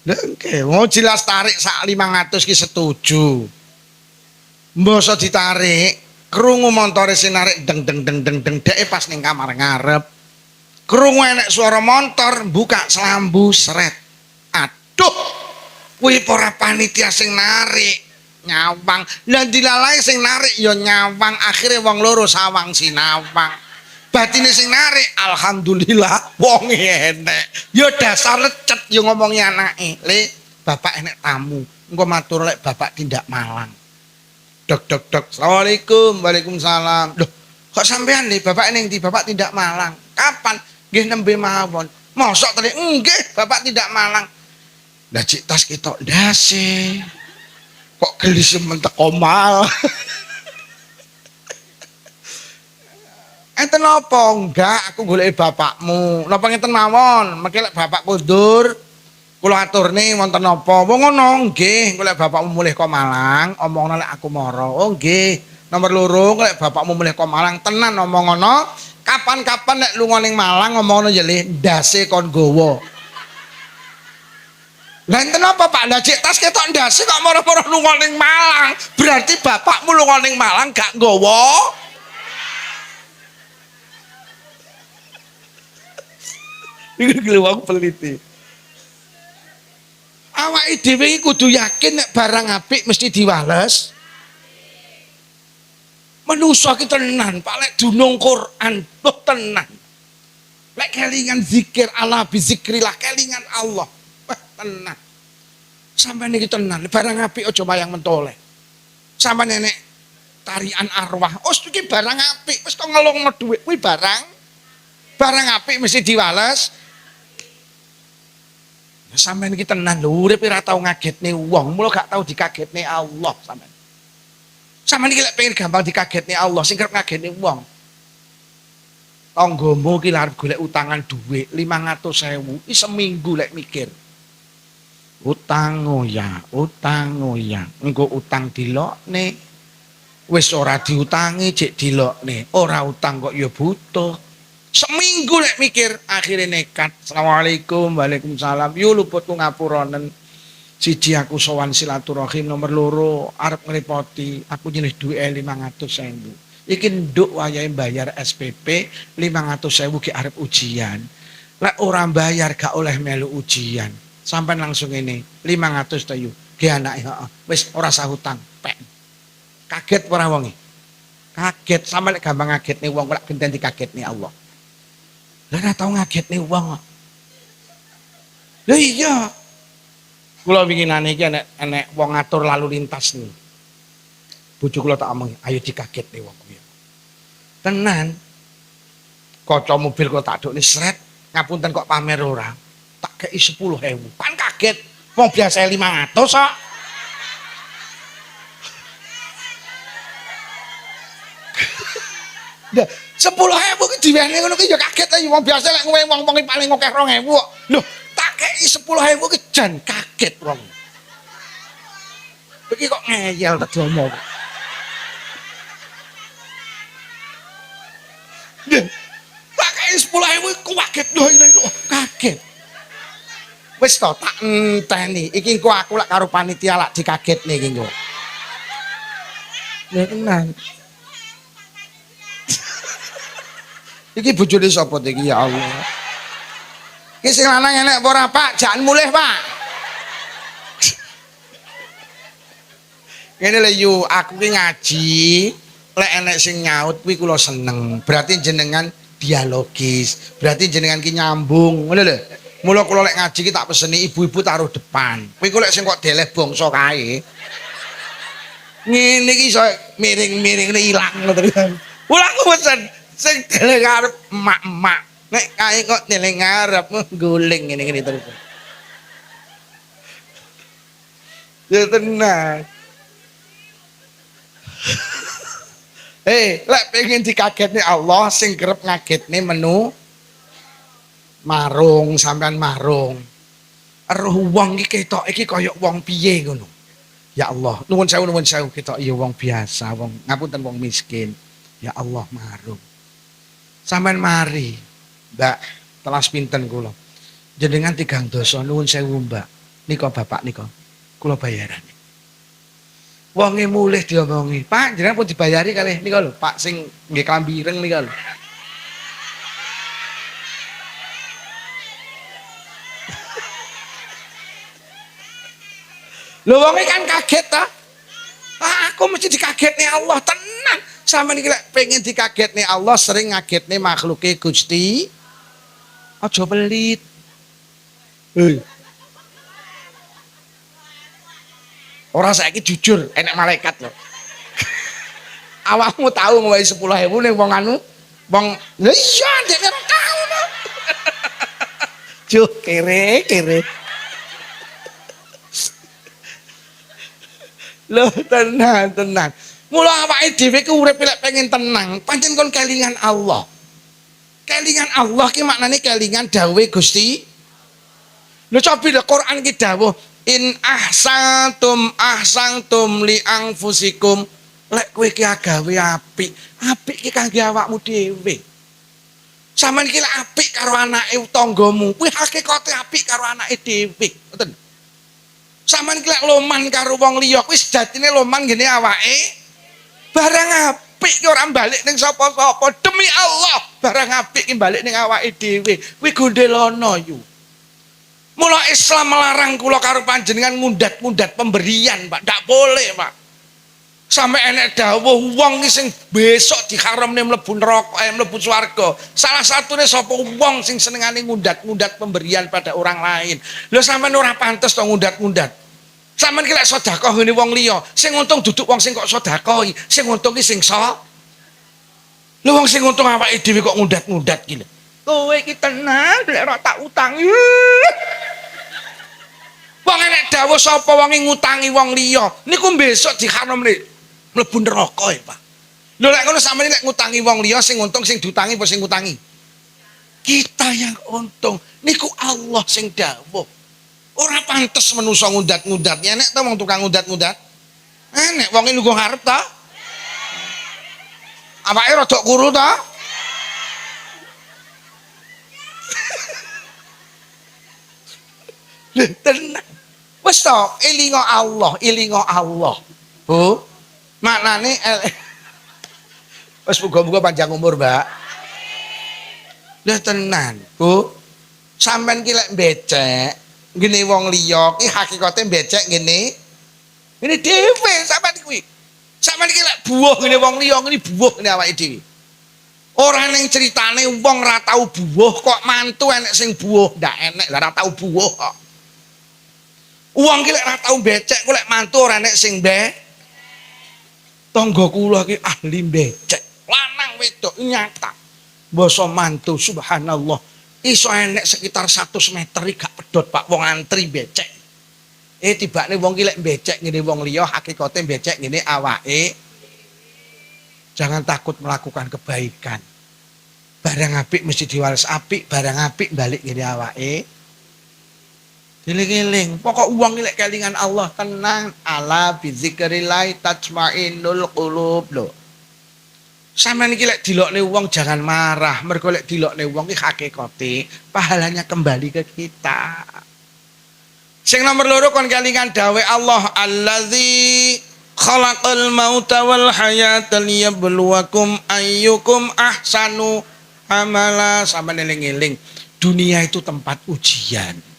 Oke, mau jelas tarik sak 500 ki setuju. Mbasa ditarik, krungu montore sing narik deng deng deng deng deng deke pas ning kamar ngarep. Krungu enek suara motor, buka selambu seret. Aduh, kuwi para panitia sing narik nyawang. Lah dilalai sing narik ya nyawang, akhire wong loro sawang sinawang. Batine sing narik alhamdulillah wong enek. Ya dasar lecet ya ngomongi anake. Le, bapak enek tamu. Engko matur lek bapak tindak Malang. Dok dok dok. Assalamualaikum. Waalaikumsalam. Loh, kok sampean le bapak ning ndi? Bapak tindak Malang. Kapan? Nggih nembe mawon. Mosok tadi nggih bapak tindak Malang. Lah cik tas ketok ndase. Kok gelis mentek omal. Enten apa? Enggak, aku goleki bapakmu. Napa ngenten mawon? Mengki lek bapak kundur, kula aturne wonten napa? Wong ngono nggih, golek bapakmu mulih ka Malang, omongno lek aku mara. Oh nggih. Nomor loro, lek bapakmu mulih ka Malang tenan omong ngono. Kapan-kapan lek lunga ning Malang omongno ya le ndase kon gowo. Lah enten apa Pak? Lah cek tas ketok ndase kok mara-mara lunga ning Malang. Berarti bapakmu lunga ning Malang gak nggowo. Iki wong peliti. Awake dhewe iki kudu yakin nek barang apik mesti diwales. Manusa ki tenan, Pak lek dunung Quran, loh tenan. Lek kelingan zikir Allah bizikrillah, kelingan Allah. Wah, tenan. Sampeyan iki tenan, barang apik aja wayang mentoleh. Sampeyan nenek tarian arwah, oh iki barang apik, wis kok ngelungno dhuwit kuwi barang apik mesti diwales. Sampeyan iki tenan lho, urip ora tau ngagetne wong, mula gak tau dikagetne Allah sampeyan. Sampeyan iki lek pengen gampang dikagetne Allah, sing kerep ngagetne wong. Tanggamu ki arep golek utangan dhuwit 500.000, iki seminggu lek mikir. Utang ya, engko utang dilokne. Wis ora diutangi cek dilokne, ora utang kok ya butuh. Seminggu lek mikir, akhirnya nekat. Assalamualaikum, waalaikumsalam. Yo luputku ngapuranen. Siji aku sowan silaturahim, nomor loro arep ngrepoti, aku nyilih duwe 500.000. Iki nduk wayahe bayar SPP 500.000 ki arep ujian. Lek ora bayar gak oleh melu ujian. Sampai langsung ini 500 ta yo. Ge anake heeh. Wis ora sah hutang. Pek. Kaget ora wonge? Kaget, sampe lek gampang ngagetne wong kok genten dikagetne Allah. Lah ora tau ngagetne wong. Lah iya. Kula winginane iki enek wong ngatur lalu lintas nih. Bojo kula tak omongi, ayo dikagetne wong kuwi. Tenan. Kaca mobil kok tak dokne sret, ngapunten kok pamer ora. Tak kei 10.000. Kan kaget. Wong biasa 500 kok. Lah 10.000 ki diwehne ngono ki ya kaget ta wong biasa lek wong paling akeh 2.000 kok. Lho, tak kei 10.000 ki jan kaget wong. Iki kok ngeyel ta diomong. Lho, tak kei 10.000 ku kaget lho kaget. Wis to tak enteni, iki engko aku lek karo panitia lak dikagetne iki engko. Ya tenan. Iki bojone sapa iki ya Allah. Iki sing lanang enek apa ora Pak? Jangan mulih Pak. Ngene lho yu, aku ki ngaji, lek enek sing nyaut kuwi kula seneng. Berarti jenengan dialogis. Berarti jenengan ki nyambung, ngono lho. Mula kula lek ngaji ki tak peseni ibu-ibu taruh depan. Kuwi kok lek sing kok deleh bangsa kae. Ngene iki iso miring-miring ilang terus. Kula aku pesen sing deleng arep emak-emak. Nek kae kok deleng arep guling ngene-ngene terus. Ya tenang. Lek pengen dikagetne Allah sing kerep ngagetne menu marung sampean marung. Eruh wong iki ketok iki kaya wong piye ngono. Ya Allah, nuwun sewu ketok ya wong biasa, wong ngapunten wong miskin. Ya Allah marung. Sampean mari, Mbak, telas pinten kula. Jenengan 3 dosa nuwun sewu, Mbak. Nika bapak nika. Kula bayarane. Wonge mulih diomongi, Pak, jenengan pun dibayari kalih nika lho, Pak sing nggih klambi ireng nika lho. Lho wonge kan kaget ta? Aku mesti dikagetne Allah tenan. Sampeyan iki lek pengen dikagetne Allah sering ngagetne makhluke Gusti. Aja pelit. Hei. Ora saiki jujur enek malaikat lho. Awakmu tahu ngwehi 10.000 ning wong anu, wong lha iya ndekne ora tahu lho. Juh kere. Lho tenan. Mula awake dhewe ku urip lek pengen tenang, pancen kon kelingan Allah. Kelingan Allah ki maknane kelingan dawuhe Gusti. Lho coba lho Quran ki dawuh in ahsantum li anfusikum. Lek kowe ki agawe apik ki kangge awakmu dhewe. Sampeyan ki lek apik karo anake tanggamu, kuwi hakikate apik karo anake dhewe. Ngoten. Sampeyan ki lek loman karo wong liya, kuwi sejatine loman ngene awake. Barang apik ki ora balik ning sapa-sapa. Demi Allah, barang apik ki balik ning awake dhewe. Kuwi gondelana yu. Mula Islam melarang kula karo panjenengan mundat-mundat pemberian, Pak. Ndak boleh, Pak. Sampai enek dawuh wong ki sing besok diharamne mlebu neraka, mlebu swarga. Salah satune sapa wong sing senengane ngundat-ngundat pemberian pada orang lain. Lho sampean ora pantes to ngundat-ngundat. Sampeyan ki lek sedekah ngene wong liya, sing untung duduk wong sing kok sedekahi, sing untung ki sing lho wong sing untung awake dhewe kok ngundat-ngundat ki lho. Kowe iki tenan lek ora tak utangi. Wong enek dawuh sapa wong ngutangi wong liya, niku besok diharamne mlebu neraka ya, Pak. Lho lek ngono sampeyan nek ngutangi wong liya sing untung sing diutangi apa sing ngutangi? Kita yang untung. Niku Allah sing dawuh. Ora pantes manusa ngundat-ngundat. Enek ta wong tukang ngundat-ngundat? Enek wong iki nunggu ngarep ta? Awake rada kuru ta? Lho tenan. Wis to, elinga Allah. Bu. Maknane wis muga-muga panjang umur, Mbak. Lha tenan, Bu. Sampeyan ki lek becek ngene wong liya ki hakikate becek ngene. Ngene dhewe sampeyan kuwi. Sampeyan ki lek buah ngene wong liya ngene buah ngene awake dhewe. Ora ning critane wong ora tau buah kok mantu enek sing buah, ndak enek lah ora tau buah kok. Wong ki lek ora tau becek ku lek mantu ora enek sing tangga kula ki ahli becek. Lanang wedok nyata. Basa mantu subhanallah. Iso enek sekitar 100 meter gak pedot Pak wong antri becek. Tibane wong ki lek becek ngene wong liya hakikate becek ngene awake. Jangan takut melakukan kebaikan. Barang apik mesti diwales apik, barang apik balik ngene awake. Eling-eling, pokok uang lek kelingan Allah tenang, ala bizikrillah tatmainnul qulub lho. Sampeyan iki lek dilokne wong jangan marah, mergo lek dilokne wong iki hakikate pahalanya kembali ke kita. Sing nomor 2 kon kelingan dawe Allah allazi khalaqal mauta wal hayata liyabluwakum ayyukum ahsanu amala. Sampeyan eling-eling, dunia itu tempat ujian.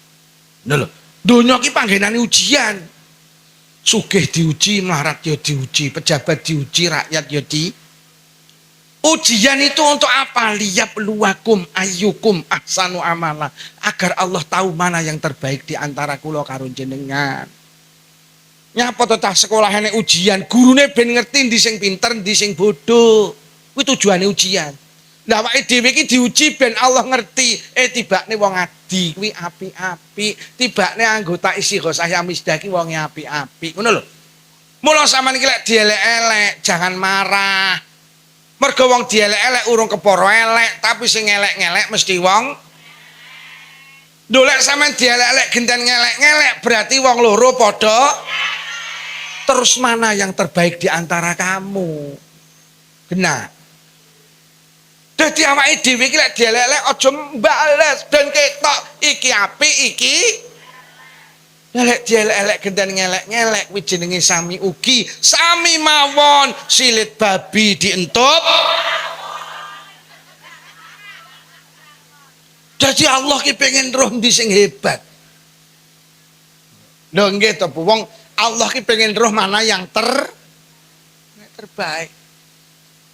Lho, donya ki panggenane ujian. Sugih diuji, melarat ya diuji, pejabat diuji, rakyat ya di. Ujian itu untuk apa? Liyabluwakum ayyukum ahsanu amala. Agar Allah tahu mana yang terbaik di antara kula karo jenengan. Nyapa to cah sekolah enek ujian, gurune ben ngerti ndi sing pinter, ndi sing bodoh. Kuwi tujuane ujian. Lah awake dhewe iki diuji ben Allah ngerti, tibakne wong adi kuwi apik-apik, tibakne anggota Istighosah ya Misdah ki wonge apik-apik. Ngono lho. Mula sampean iki lek dielek-elek, jangan marah. Mergo wong dielek-elek urung kepara elek, tapi sing elek-ngelek mesti wong. Dolek sampean dielek-elek genten ngelek-ngelek berarti wong loro padha. Terus mana yang terbaik di antara kamu? Benar. Dadi awake dhewe iki lek dielek-elek aja mbales ben ketok iki apik iki. Lek dielek-elek genten ngelek-ngelek kuwi jenenge sami ugi, sami mawon silit babi dientup. Jadi Allah ki pengen roh ndi sing hebat. Lho nggih to Bu, wong Allah ki pengen roh mana yang terbaik.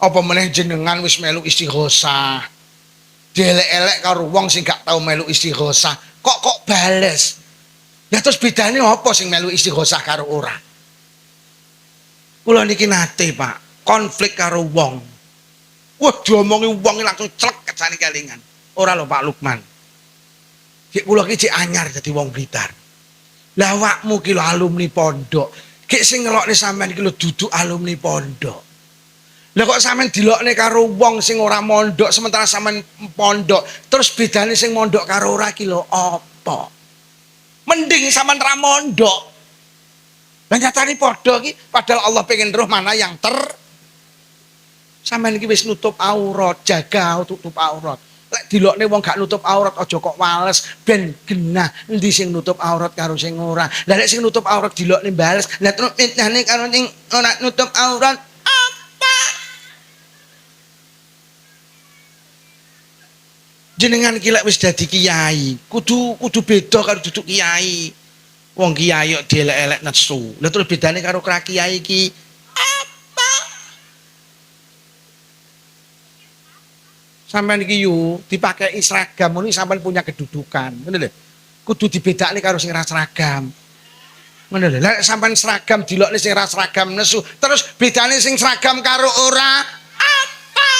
Apa meneh jenengan wis melu istighosah. Dielek-elek karo wong sing gak tau melu istighosah, kok bales. Lah terus bedane apa sing melu istighosah karo ora? Kula niki nate, Pak, konflik karo wong. Wah, diomongi wong langsung celek kecane kelingan. Ora lho Pak Lukman. Ki kula ki cek anyar dadi wong Blitar. Lah awakmu ki lho alumni pondok. Ki sing ngelokne sampean ki lho duduk alumni pondok. Lah kok sampean dilokne karo wong sing ora mondok sementara sampean pondok. Terus bedane sing mondok karo ora ki lho apa? Mending sampean ra mondok. Lah nyatane padha ki padahal Allah pengen roh mana yang sampean iki wis nutup aurat, jaga tutup aurat. Lek dilokne wong gak nutup aurat aja kok wales ben genah endi sing nutup aurat karo sing ora. Lah lek sing nutup aurat dilokne bales, lah terus fitnahne karo sing ora nutup aurat apa? Jenengan iki lek wis dadi kiai, kudu beda karo duduk kiai. Wong kiai kok dielek-elek nesu. Lah terus bedane karo kiai iki sampean iki yu dipakai seragam ngono sampean punya kedudukan. Ngono lho. Kudu dibedakne karo sing ra seragam. Ngono lho. Lah sampean seragam dilokne sing ra seragam nesu, terus bedane sing seragam karo ora apa?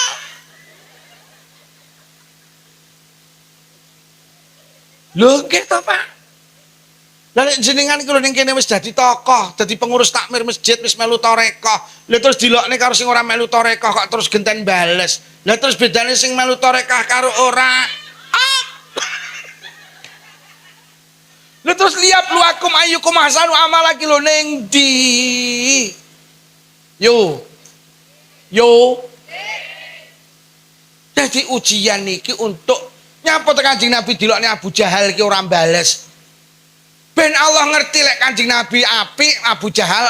Lho nggih to, Pak. Lah nek jenengan iki lho ning kene wis dadi tokoh, dadi pengurus takmir masjid, wis melu tarekah. Lah terus dilokne karo sing ora melu tarekah kok terus genten bales. Lah terus bedane sing melu tarekah karo ora apa? Lah terus liap lu akum ayyukum ahsanu amala ki lho ning ndi? Yo. Jadi ujian niki untuk nyapa te Kanjeng Nabi dilokne Abu Jahal ki ora bales. Ben Allah ngerti lek Kanjeng Nabi apik, Abu Jahal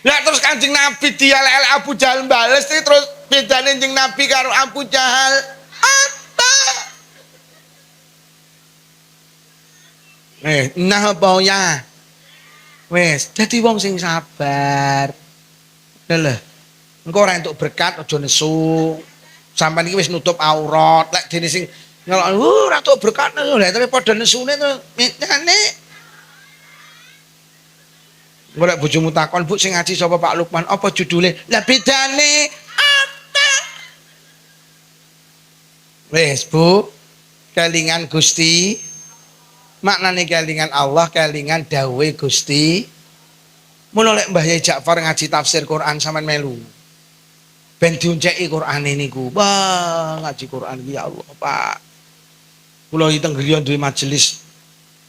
Lah terus Kanjeng Nabi dielek-elek Abu Jahal bales terus bedane Kanjeng Nabi karo Abu Jahal apa? Nah apa ya? Wes, dadi wong sing sabar. Lho. Engko ora entuk berkat aja nesu. Sampeyan iki wis nutup aurat, lek dene sing ngelok ora entuk berkat lho, tapi padha nesune to mitane. Golek bojomu takon, Bu sing ngaji sapa Pak Lukman? Apa judule? Lah bedane apa? Wes, Bu. Kelingan Gusti. Maknane kelingan Allah, kelingan dawuhe Gusti. Mula lek Mbah Yai Ja'far ngaji tafsir Quran sampean melu. Ben dionceki Qur'ane niku. Wah, ngaji Quran iki ya Allah, Pak. Kula iki teng griya duwe majelis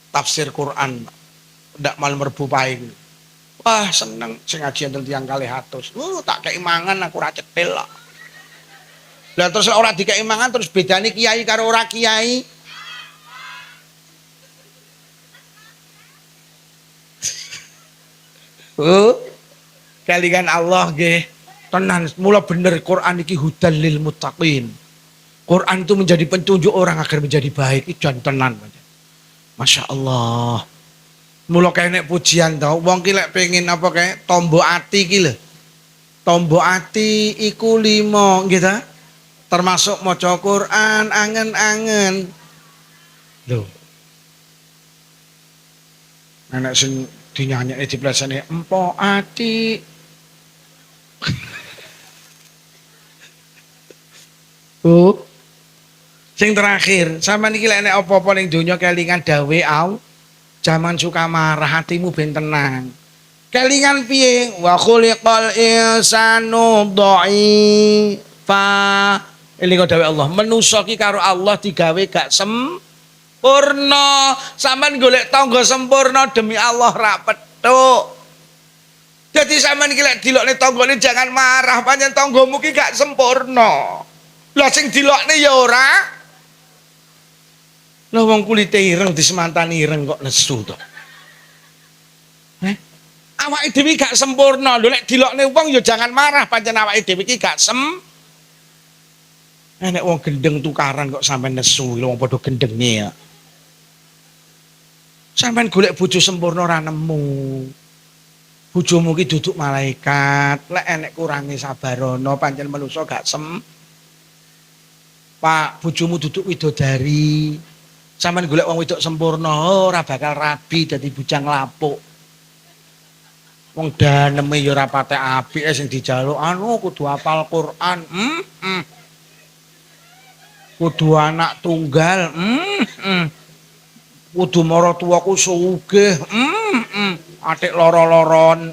tafsir Quran. Ndak malem Rebo pae kuwi. Wah, seneng sing ngaji enten tiyang 200. Tak kei mangan aku ora cetil kok. Lah terus ora dikei mangan terus bedane kiai karo ora kiai. Kelingan Allah nggih. Tenan, mula bener Quran iki hudal lil muttaqin. Quran itu menjadi petunjuk orang agar menjadi baik. Itu tenan. Masya Allah. Mula kene pujian tau. Wong ki lek pengen apa kae tombo ati ki lho. Tombo ati iku 5 nggih ta? Termasuk maca Quran angen-angen. Lho. Anak sing Dinyanyekne dipleseni empo ati. Oh, sing terakhir, sampean iki lek nek apa-apa ning donya kelingan dawe au, jaman suka marah hatimu ben tenang. Kelingan piye? Wa khuliqal insanu dhaifa. Elingo dawe Allah, manusa ki karo Allah digawe gak sempurna. Sampean golek tangga sempurna demi Allah ra petuk. Jadi sampean iki lek dilokne tanggane jangan marah, pancen tanggamu ki gak sempurna. Lah sing dilokne ya ora. Lah wong kulite ireng disemantani ireng kok nesu to. Awake dhewe gak sempurna. Lho lek dilokne wong ya jangan marah, pancen awake dhewe iki gak nek wong gendeng tukaran kok sampean nesu, wong padha gendenge ya. Sampean golek bojo sempurna ora nemu. Bojomu ki duduk malaikat, lek enek kurangi sabarono pancen manusa gak Pak, bojomu duduk widodari. Sampeyan golek wong wedok sempurna ora bakal rabi dadi bujang lapuk. Wong daneme ya ora patek apike sing dijaluk kudu hafal Quran. Kudu anak tunggal. Kudu maratuwaku sugih. Atik loro-loron.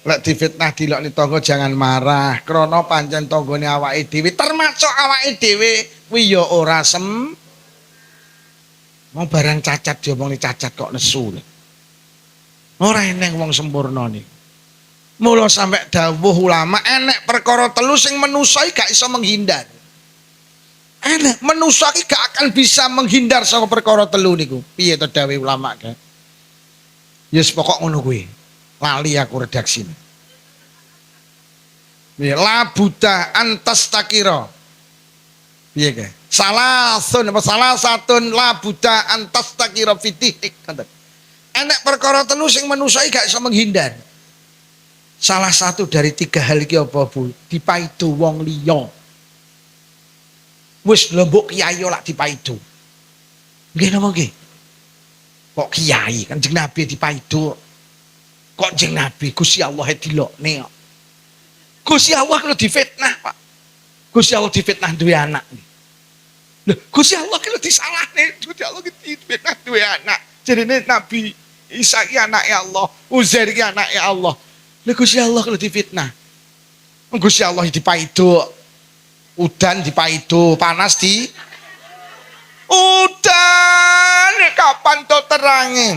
Lek difitnah dilokne tangga jangan marah. Krana pancen tanggane awake dhewe termasuk awake dhewe kuwi ya ora Wong barang cacat diomongni cacat kok nesu. Ora eneng wong sempurna nih. Mula sampe dawuh ulama enek perkara telu sing manusa gak iso menghindar. Enek manusa iki gak akan bisa menghindar saka perkara telu niku. Piye to dawuh ulama kan? Yes pokok ngono kuwi. Lali aku redaksine. Piye la buta antas takira. Piye ke? Salah satun la buta antas takira fitih. Enek perkara telu sing manusa gak iso menghindar. Salah satu dari tiga hal iki apa Bu? Dipaidu wong liya. Wis lembuk kiai lak dipaidu. Nggih napa nggih? Kok kiai kan Kanjeng Nabi dipaidu. Kok Kanjeng Nabi Gusti Allah dilokne kok. Gusti Allah kalau difitnah, Pak. Gusti Allah difitnah duwe anak. Lho, Gusti Allah kalau disalahne, Gusti Allah difitnah duwe anak. Jarine Nabi Isa ki anake Allah, Uzair ki anake Allah. Lha Gusti Allah kalau difitnah. Gusti Allah dipaido. Udan dipaido, panas di udan kapan to terange?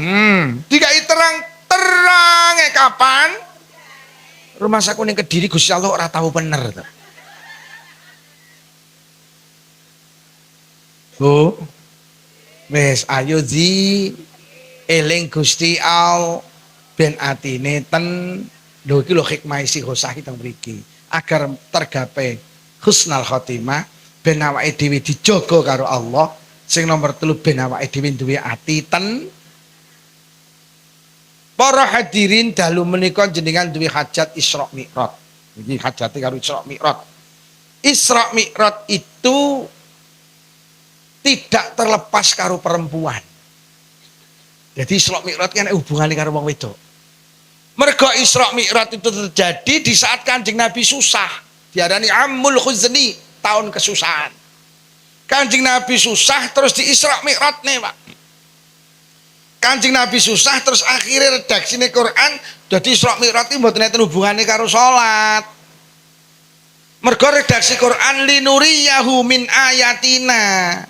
Dikai terange kapan? Rumah saku ning Kediri Gusti Allah ora tahu bener to. Bu. Wes ayo ji eling Gusti Allah ben atine ten. Lho iki lho hikmah istighosah teng mriki agar tergapai husnul khotimah ben awake dhewe dijaga karo Allah. Sing nomor 3 ben awake dhewe duwe ati ten. Para hadirin dalu menika jenengan duwe hajat Isra Mi'raj. Iki hajate karo Isra Mi'raj. Isra Mi'raj itu tidak terlepas karo perempuan. Jadi Isra Mi'raj kan hubungane karo wong wedok. Mergo Isra Mi'raj itu terjadi di saat Kanjeng Nabi susah. Diarani Amul Khuzni, tahun kesusahan. Kanjeng Nabi susah terus di Isra Mi'raj nih, Pak. Kanjeng Nabi susah terus akhirnya redaksine Quran jadi Isra Mi'raj iki mboten enten hubungane karo salat. Mergo redaksi Quran linuriyahu min ayatina.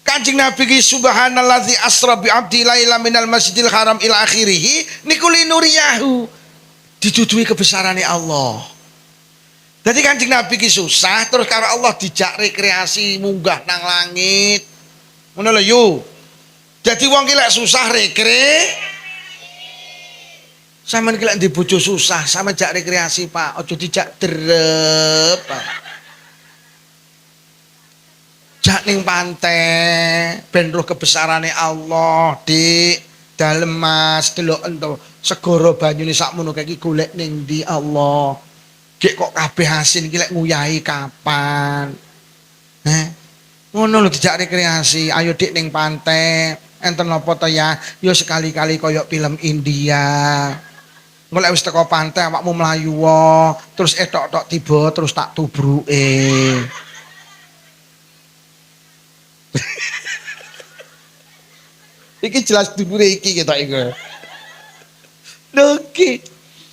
Kanjeng Nabi ki subhanallazi asra bi abdi laila minal masjidil haram ila akhirih niku linuriyahu dituduhi kebesarannya Allah. Jadi Kanjeng Nabi ki susah terus karo Allah dijak rekreasi munggah nang langit. Ngono lho yo. Jadi wong ki lek susah sampean ki lek ndek bojo susah, sampean jak rekreasi, Pak. Aja dijak drep, Pak. Jak ning pantai ben roh kebesarane Allah, Dik. Dalem Mas delok ento segara banyune sakmono kae iki golek ning ndi Allah. Gek kok kabeh asin iki lek nguyahi kapan? Ngono lho dijak rekreasi, ayo dik ning pantai. Enten apa to ya? Yo sekali-kali koyok film India. Golek wis teko pantai awakmu mlayu wae, terus etok-tok tiba terus tak tubruke. Iki jelas dubure iki ketok iku. Lho iki.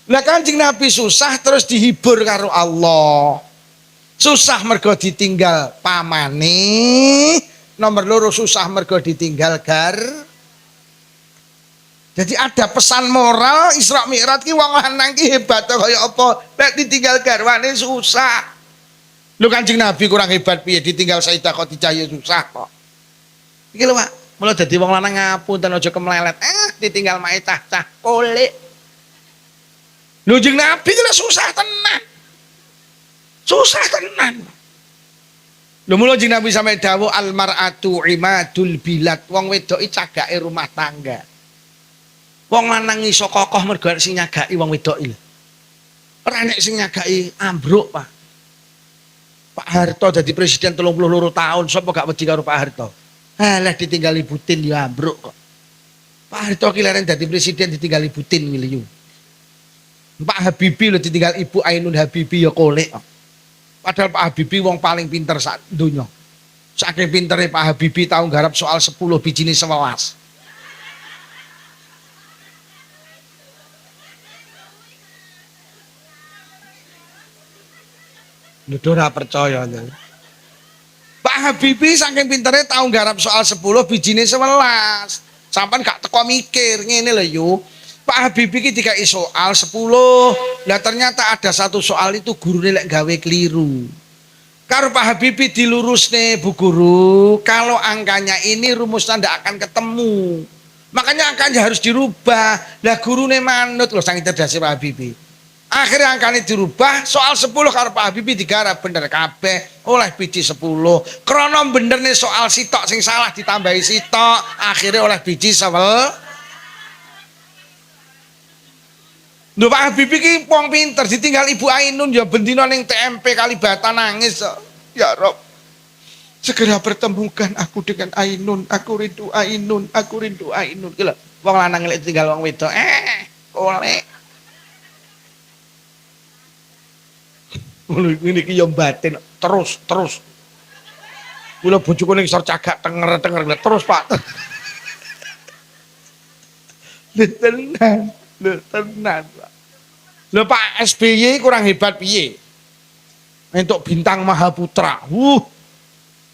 Lah Kanjeng Nabi susah terus dihibur karo Allah. Susah mergo ditinggal pamane, nomor loro susah mergo ditinggal Jadi ada pesan moral Isra Mi'raj ki wong lanang ki hebat kaya apa? Nek ditinggal garwane susah. Lho Kanjeng Nabi kurang hebat piye ditinggal Sayyidah Khadijah ya susah kok. Iki lho Pak, mula dadi wong lanang ngapunten aja kemlelet. Ditinggal mae cah-cah kolik. Lho Kanjeng Nabi ki susah tenan. Susah tenan. Lho mula Kanjeng Nabi sampe dawuh al mar'atu imadul bilad. Wong wedok iki cagake rumah tangga. Wong lanang iso kokoh mergo sing nyagaki wong wedok iki. Ora nek sing nyagaki ambruk, Pak. Pak Harto dadi presiden 32 tahun, sapa gak wedi karo Pak Harto? Alah ditinggali Putin ya ambruk kok. Pak Harto ki leren dadi presiden ditinggali Putin ngene yo. Pak Habibie lho ditinggal Ibu Ainun Habibie ya kolek. Padahal Pak Habibie wong paling pinter sak donya. Saking pintere Pak Habibie tau garap soal 10 bijine 11. Nuduh ora percaya. Pak Habibie saking pintere tau garap soal 10 bijine 11. Sampeyan gak teko mikir ngene lho yo. Pak Habibie ki dikai soal 10. Lah ternyata ada satu soal itu gurune lek gawe keliru. Karo Pak Habibie dilurusne Bu Guru, kalau angkanya ini rumusnya ndak akan ketemu. Makanya angkanya harus dirubah. Lah gurune manut lho saking cerdasé Pak Habibie. Akhirnya angkanya dirubah, soal 10 karo Pak Habibie digarap bener kabeh oleh biji 10. Krono bener nih soal sitok sing salah ditambahi sitok, akhirnya oleh biji 11. Lho Pak Habibie ki wong pinter ditinggal Ibu Ainun ya bendina ning TMP Kalibata nangis. Ya Rob, segera pertemukan aku dengan Ainun, aku rindu Ainun, aku rindu Ainun. Ki lho, wong lanang lek tinggal wong wedok oleh ini ki yo batin terus. Kula bojoku ning isor cagak tenger terus Pak. Lho tenan. Lho Pak SBY kurang hebat piye? Entuk bintang Mahaputra.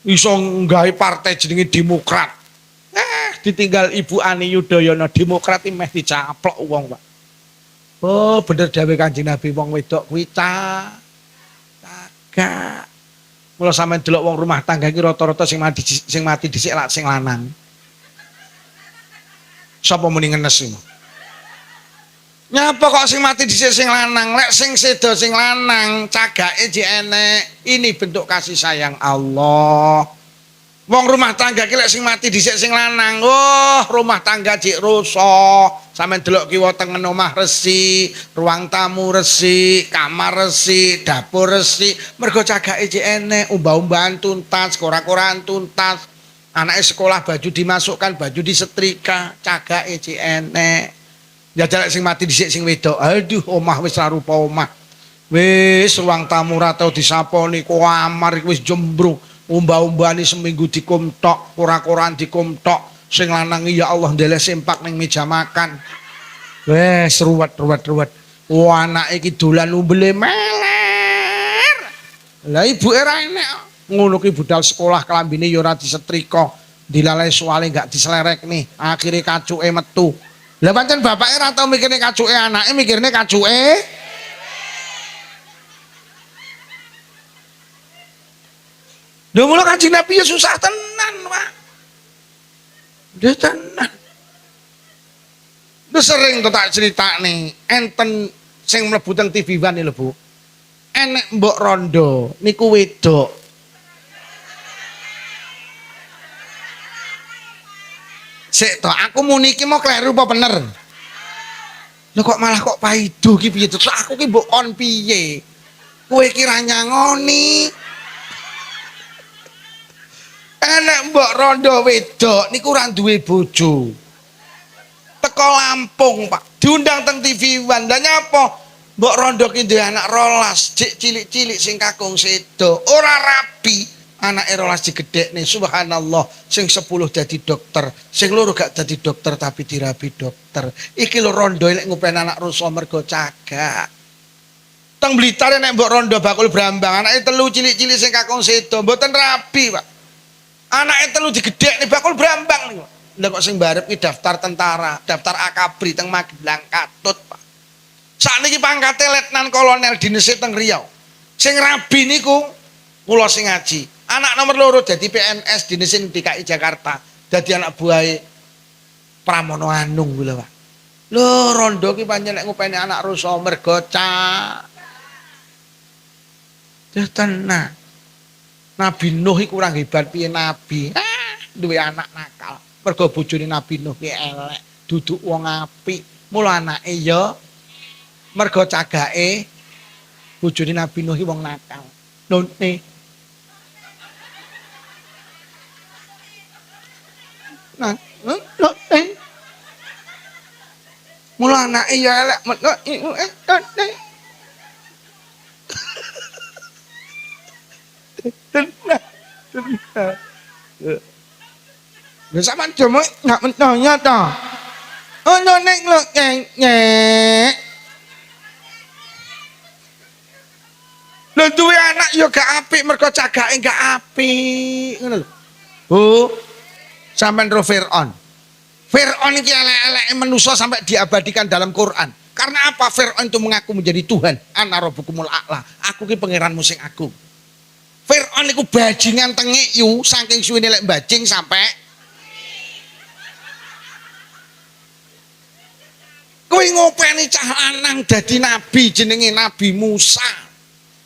Iso nggawe partai jenenge Demokrat. Ditinggal Ibu Ani Yudhoyono Demokrat iki meh dicaplok wong, Pak. Oh, bener dawuh Kanjeng Nabi wong wedok kuwi gak. Mula sampean delok wong rumah tangga iki rata-rata sing mati dhisik lak sing lanang. Sapa muni ngenes iki? Nyapa kok sing mati dhisik sing lanang? Lek sing sedo sing lanang cagake jek enek. Ini bentuk kasih sayang Allah. Wong rumah tangga ki lek sing mati dhisik sing lanang, rumah tangga jek rusak. Sampeyan delok kiwa tengen omah resi, ruang tamu resi, kamar resi, dapur resi. Mergo cagake jek enek, umbah-umbahan tuntas, korak-korakan tuntas. Anake sekolah baju dimasukkan, baju disetrika, cagake jek enek. Ya jalek sing mati dhisik sing wedok. Aduh, omah wis ora rupa omah. Wis ruang tamu ra tau disaponi, kamar iki wis jembrung. Umbah-umbahane seminggu dikumtok, korak-korakan dikumtok. Sing lanang ya Allah ndeleh sempak ning meja makan. Wes ruwet. Wah anake iki dolan umbele meler. Lah ibuke ra enek. Ngono ki budal sekolah kelambine ya ora disetrika. Dilalai soalé gak dislerekne. Akhire kacuke metu. Lah pancen bapake ora tau mikirne kacuke anake, mikirne kacuke. Lho mula Kanjeng Nabi ya susah tenan, Pak. Dia tenan. Lu sering tuh tak critakne, enten sing mlebu teng TV One lho, Bu. Enek mbok rondo niku wedok. Sik to, aku muni iki mau kleru apa bener? Lho kok malah kok paido ki piye to? Aku ki mbok kon piye? Kowe ki ra nyangoni. Enek mbok rondo wedok niku ora duwe bojo. Teko Lampung, Pak. Diundang teng TV One. Lah nyapa? Mbok rondo ki duwe anak 12, jek cilik-cilik sing kakung sedo. Ora rapi. Anake 12 digedhekne. Subhanallah. Sing 10 dadi dokter, sing loro gak dadi dokter tapi dirabi dokter. Iki lho rondo lek ngupen anak rusa mergo cagak. Teng Blitar nek mbok rondo bakul Brambang, anake 3 cilik-cilik sing kakung sedo, mboten rapi, Pak. Anake 3 digedhekne bakul Brambang niku. Lah kok sing barep ki daftar tentara, daftar Akabri teng Magelang Katut, Pak. Sakniki pangkate letnan kolonel dinese teng Riau. Sing rabi niku kula sing ngaji. Anak nomor 2 dadi PNS dinese DKI Jakarta. Dadi anak buahe Pramono Anung kuwi lho, Pak. Lho rondo ki pancen nek ngupeni anak rusa mergo ya tenan. Nabi Nuh iku kurang hebat piye nabi. Duwe anak nakal. Mergo bojone Nabi Nuh ki elek, duduk wong apik. Mula anake ya mergo cagake bojone Nabi Nuh ki wong nakal. None. Nah, mula anake ya elek, Lha sampean jomo nggak mentonya to. Ono nek lo nyek. Lho duwe anak ya gak apik mergo cagake gak apik ngono lho. Bu, sampean ro Firaun. Firaun iki elek-eleke manusa sampai diabadikan dalam Quran. Karena apa? Firaun itu mengaku menjadi Tuhan. Ana rabbukumul a'la. Aku ki pangeranmu sing agung. Firaun iku bajingan tengik yu saking suwene lek bajing sampai kowe ngopeni cah lanang dadi nabi jenenge Nabi Musa.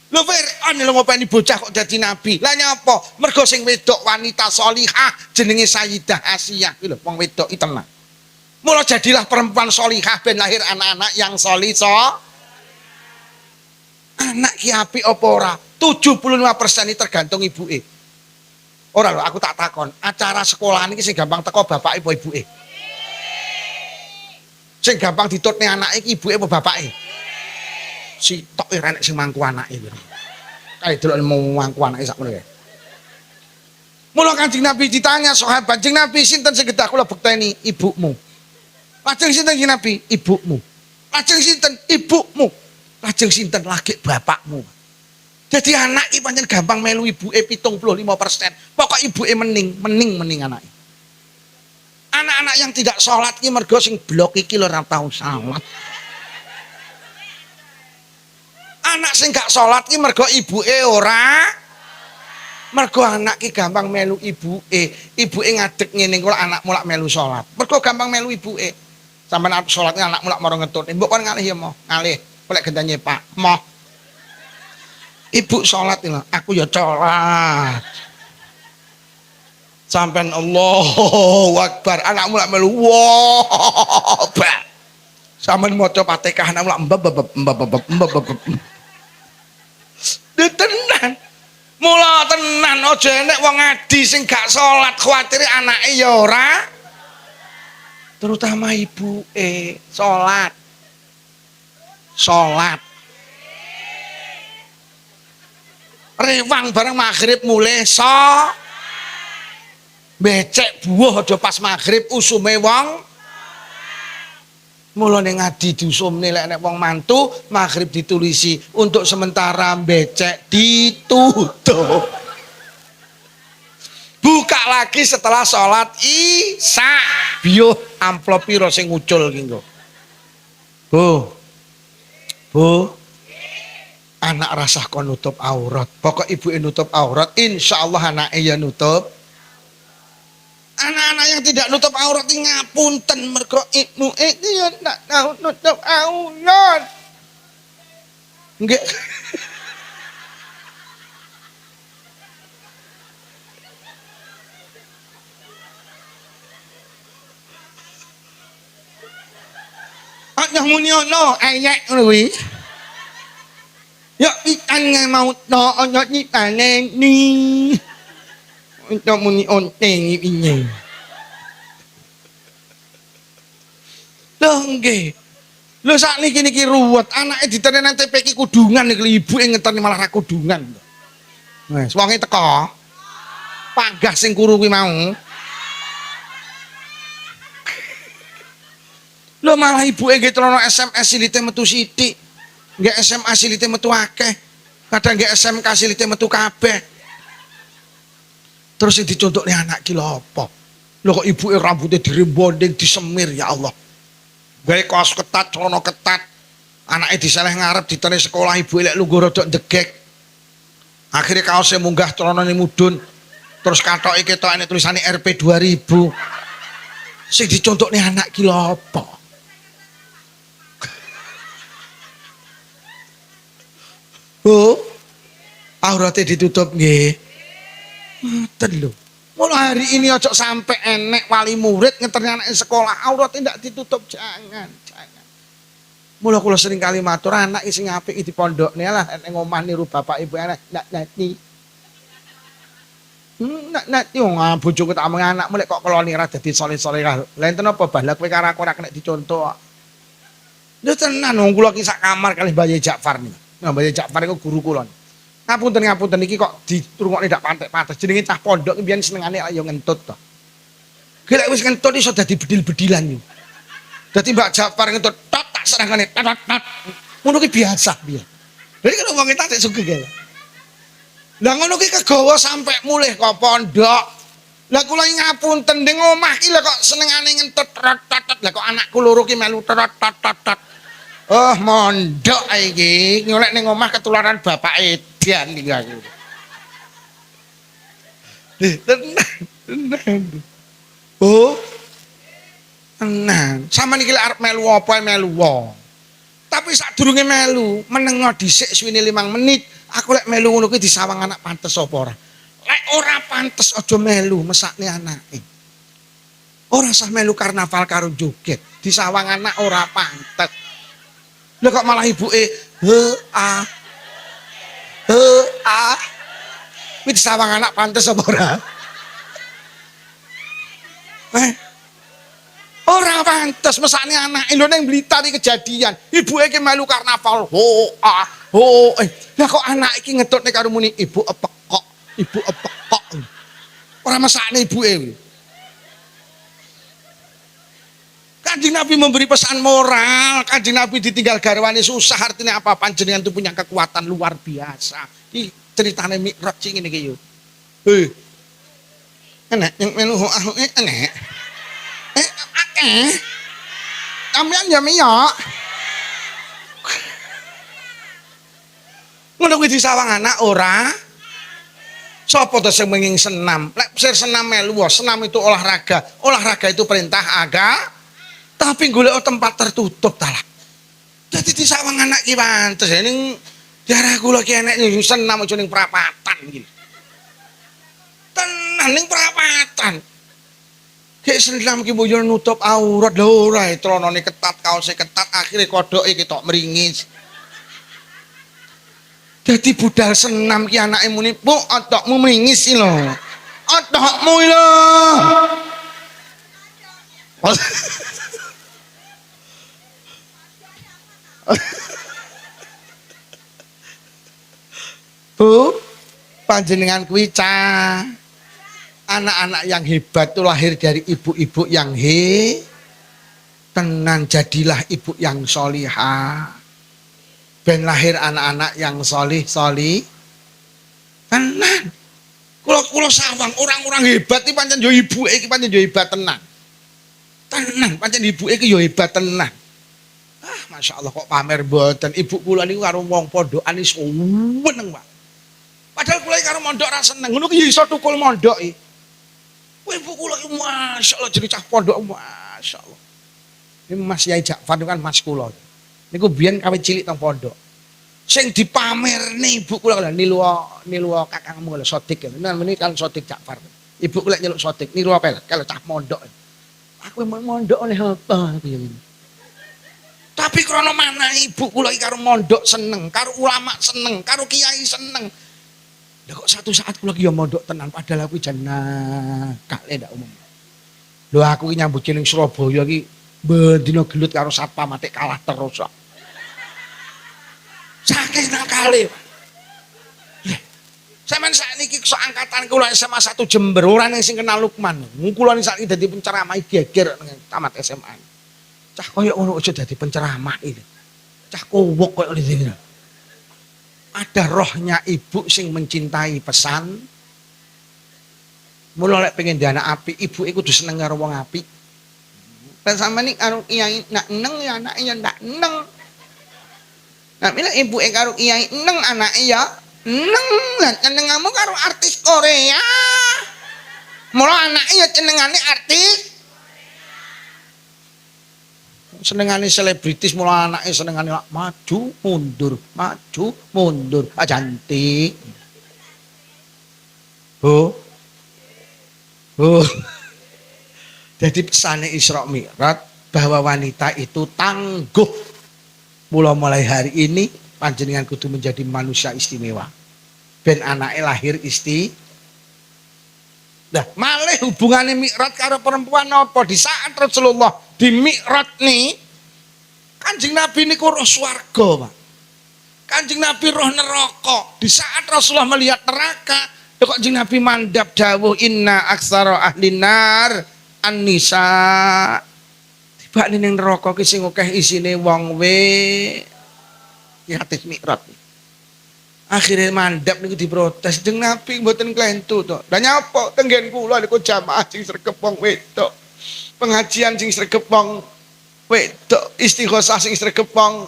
Lho Firaun lho ngopeni bocah kok dadi nabi. Lah nyapa? Mergo sing wedok wanita sholihah jenenge Sayyidah Asiyah kuwi lho wong wedok iki tenan. Mula jadilah perempuan sholihah ben lahir anak-anak yang solih Anak ki apik apa ora? 75% ini tergantung ibuke. Ora lho aku tak takon, acara sekolahan iki sing gampang teko bapake apa ibuke? Sing gampang ditutne anake iki ibuke apa bapake? Sitok ora enek sing mangku anake. Kae delok mangku anake sak ngono kae. Mula Kanjeng Nabi ditanya sahabat, "Kanjeng Nabi sinten sing kedah kula bukteni ibumu?" Lajeng sinten Kanjeng Nabi? Ibumu. Lajeng sinten? Ibumu. Lajeng sinten? Lagi bapakmu. Jadi anak iki pancen gampang melu ibuke 75%. Pokok ibuke mening anake. Anak-anak yang tidak sholat iki mergo sing blok iki lho ora tau salat. Anak sing gak sholat iki mergo ibuke ora. Mergo anak ki gampang melu ibuke. Ibuke ngadeg ngene kok anak mulak melu sholat. Mergo gampang melu ibuke. Sampeyan arep sholat anak mulak maro ngetut. Mbok kon ngalih ya mo, ngalih. Golek gendane Pak. Moh. Ibu sholat ini, aku ya sholat. Sampai Allahu Akbar, anak mulak melu, wow, bah. Sampai maca Fatihah, anak mulak mbab. Tenan, mula tenan, aja enek wong adi sing gak sholat, khawatir anake ya ora. Terutama ibu sholat. Rewang bareng maghrib mulai becek buah aja pas maghrib usume wong mulane ngadi diusumne lek nek wong mantu maghrib ditulisi untuk sementara becek ditutup buka lagi setelah sholat isya biyo amplop piro sing ngucul ki nggo Bu anak rasah kon nutup aurat. Pokok ibu nutup aurat, insya Allah anaknya ya nutup. Anak-anak yang tidak nutup aurat ini ngapunten mergo ibu ya nak tahu nutup aurat. Enggak. Anak muni ono ayat kuwi. Ya ikan nggak mau no onyot ni panen ni. untuk muni onteng ini. Loh nggih. Lho sakniki niki ruwet, anake diterene TP ki kudungan iki ibuke ngeteni malah ra kudungan. Wes wonge teko. Panggah sing kuru kuwi mau. Lho malah ibuke nggih trono SMS silite metu sithik. Nggih SMA silite metu akeh. Kadang nggih SMK silite metu kabeh. Terus sing dicontokne anak ki lho apa? Lho kok ibuke rambutnya dirembonding disemir ya Allah. Gawe kaos ketat, celana ketat. Anake diseleh ngarep ditene sekolah ibuke lek lungguh rodok ndegek. Akhirnya kaosnya munggah celanane mudhun. Terus katoke ketokane tulisane RP 2000. Sing dicontokne anak ki lho apa? Oh, aurate ditutup nggih. Ngoten lho. Mulai hari ini ojo sampai enek wali murid ngeterne anak sekolah auratnya ndak ditutup, jangan. Mula kula sering kali matur anak sing apik di pondokne lah nek omah niru bapak ibu anak ndak nati. Nati wong bojoku tak omong anakmu lek kok keloni ra dadi soleh-soleh. Lah enten apa balak kowe karo aku ora kena dicontoh. Lho tenan wong kula ki sak kamar kali Mbah Ja'far niku. Nah Mbah Ja'far iku guru kula. Ngapunten iki kok diturungokne ndak pantek-pantes. Jenenge cah pondok ki biyen senengane ayo ngentut to. Gelek wis ngentut iso dadi bedil-bedilan yo. Dadi Mbak Ja'far ngentut tok tak serangane tat. Ngono ki biasa piye. Lha iki wong tak sik sugih ge. Lah ngono ki kegawa sampe mulih kok pondok. Lah kula ngapunten ning omah ki lho kok senengane ngentut tat. Lah kok anakku loro ki melu tat. Oh mondok iki nyolek ning omah ketularan bapak Edian iki aku. Tenan. Oh. Tenan. Sampeyan iki lek arep melu apa melu wae. Tapi sadurunge melu, menengo dhisik suwene 5 menit, aku lek melu ngono kuwi disawang anak pantes apa ora? Lek ora pantes aja melu mesakne anake. Ora usah melu karnaval karo joget, disawang anak ora pantes. Lha kok malah ibuke kuwi disawang anak pantes apa ora? Ora pantes mesakne anake lho ning Blitar iki kejadian. Ibuke ki melu karnaval. Lah kok anak iki ngetutne karo muni ibu epek kok. Ora mesakne ibuke. Kanjeng Nabi memberi pesan moral. Kanjeng Nabi ditinggal garwane susah, artinya apa? Panjenengan itu punya kekuatan luar biasa. Iki ceritane Mi'raj sing ngene iki yo. Enek yang melu enek. Sampeyan ya miyok. Ngono kuwi disawang anak ora. Sapa to sing menging senam? Lek sir senam melu, senam itu olahraga. Olahraga itu perintah agama. Tapi golek tempat tertutup ta lah. Dadi disawang anak ki pantes ning daerah kula ki enek ning senam aja ning perapatan iki. Tenan ning perapatan. Kayak senam ki boyo nutup aurat lho ora tronone ketat, kaose ketat, akhire kodoke ketok meringis. Dadi budal senam ki anake muni, "Bu, otokmu meringis lho." Otokmu lho. Bu, panjenengan kuwi cah. Anak-anak yang hebat itu lahir dari ibu-ibu yang tenan, jadilah ibu yang solihah. Ben lahir anak-anak yang solih tenan. Kula sawang orang-orang hebat iki pancen yo ibuke iki pancen yo hebat tenan. Tenan pancen ibuke iki yo hebat tenan. Masya Allah kok pamer mboten. Ibu kula niku karo wong pondokan iso seneng, Pak. Padahal kula karo mondok ra seneng. Ngono ki iso tukul mondok iki. Ibu kula iki Masya Allah jadi cah pondok Masya Allah. Ini Mas Yai Ja'far kan mas kula. Niku biyen kawit cilik teng pondok. Sing dipamerne ibu kula nilu kakangmu lho Sodik. Nah meniki kan Sodik Ja'far. Ibu kula nyeluk Sodik niru apa kalau cah mondok. Aku mondok oleh apa piye. Tapi krono mana ibu kula iki karo mondok seneng, karo ulama seneng, karo kiai seneng. Lah kok satu saat kula ki ya mondok tenan padahal aku jan nakal ndak umum. Lho aku ki nyambut ning Surabaya ki bendina gelut karo satpam atik kalah terus kok. Saking nakale. Lah, sampean sakniki sok angkatan kula SMA 1 Jember ora ning sing kenal Lukman. Kula niki saiki dadi penceramah geger nang tamat SMA. Cah koyo ngono aja dadi penceramah iki. Cah kowok koyo ngene. Ada rohnya ibu sing mencintai pesan. Mula lek pengen di anak apik, ibu kudu seneng karo wong apik. Lan sampeyan iki karo kiai nak neng ya anake ya ndak neng. Nah, bila ibu karo kiai neng anake ya neng. Lah senengamu karo artis Korea. Mula anake ya senengane artis. Senengane selebritis mula anake senengane maju mundur. Ah cantik. Bu. Jadi pesannya Isra Mi'raj bahwa wanita itu tangguh. Mulai hari ini panjenengan kudu menjadi manusia istimewa. Ben anake lahir Nah, malih hubungannya Mi'raj karo perempuan apa? Di saat Rasulullah di Mi'raj nih, Kanjeng Nabi niku roh swarga, Pak. Kanjeng Nabi roh neraka. Di saat Rasulullah melihat neraka, kok Kanjeng Nabi mandap dawuh inna aksara ahli nar an-nisa. Tiba ning neraka ki sing akeh isine wong hadis Mi'raj. Akhirnya mandap niku diprotes Kanjeng Nabi mboten klentu to. Lah nyapa tenggen kula niku jamaah sing sregep wong wedok. Pengajian sing sregep wong wedok, istighosah sing sregep wong.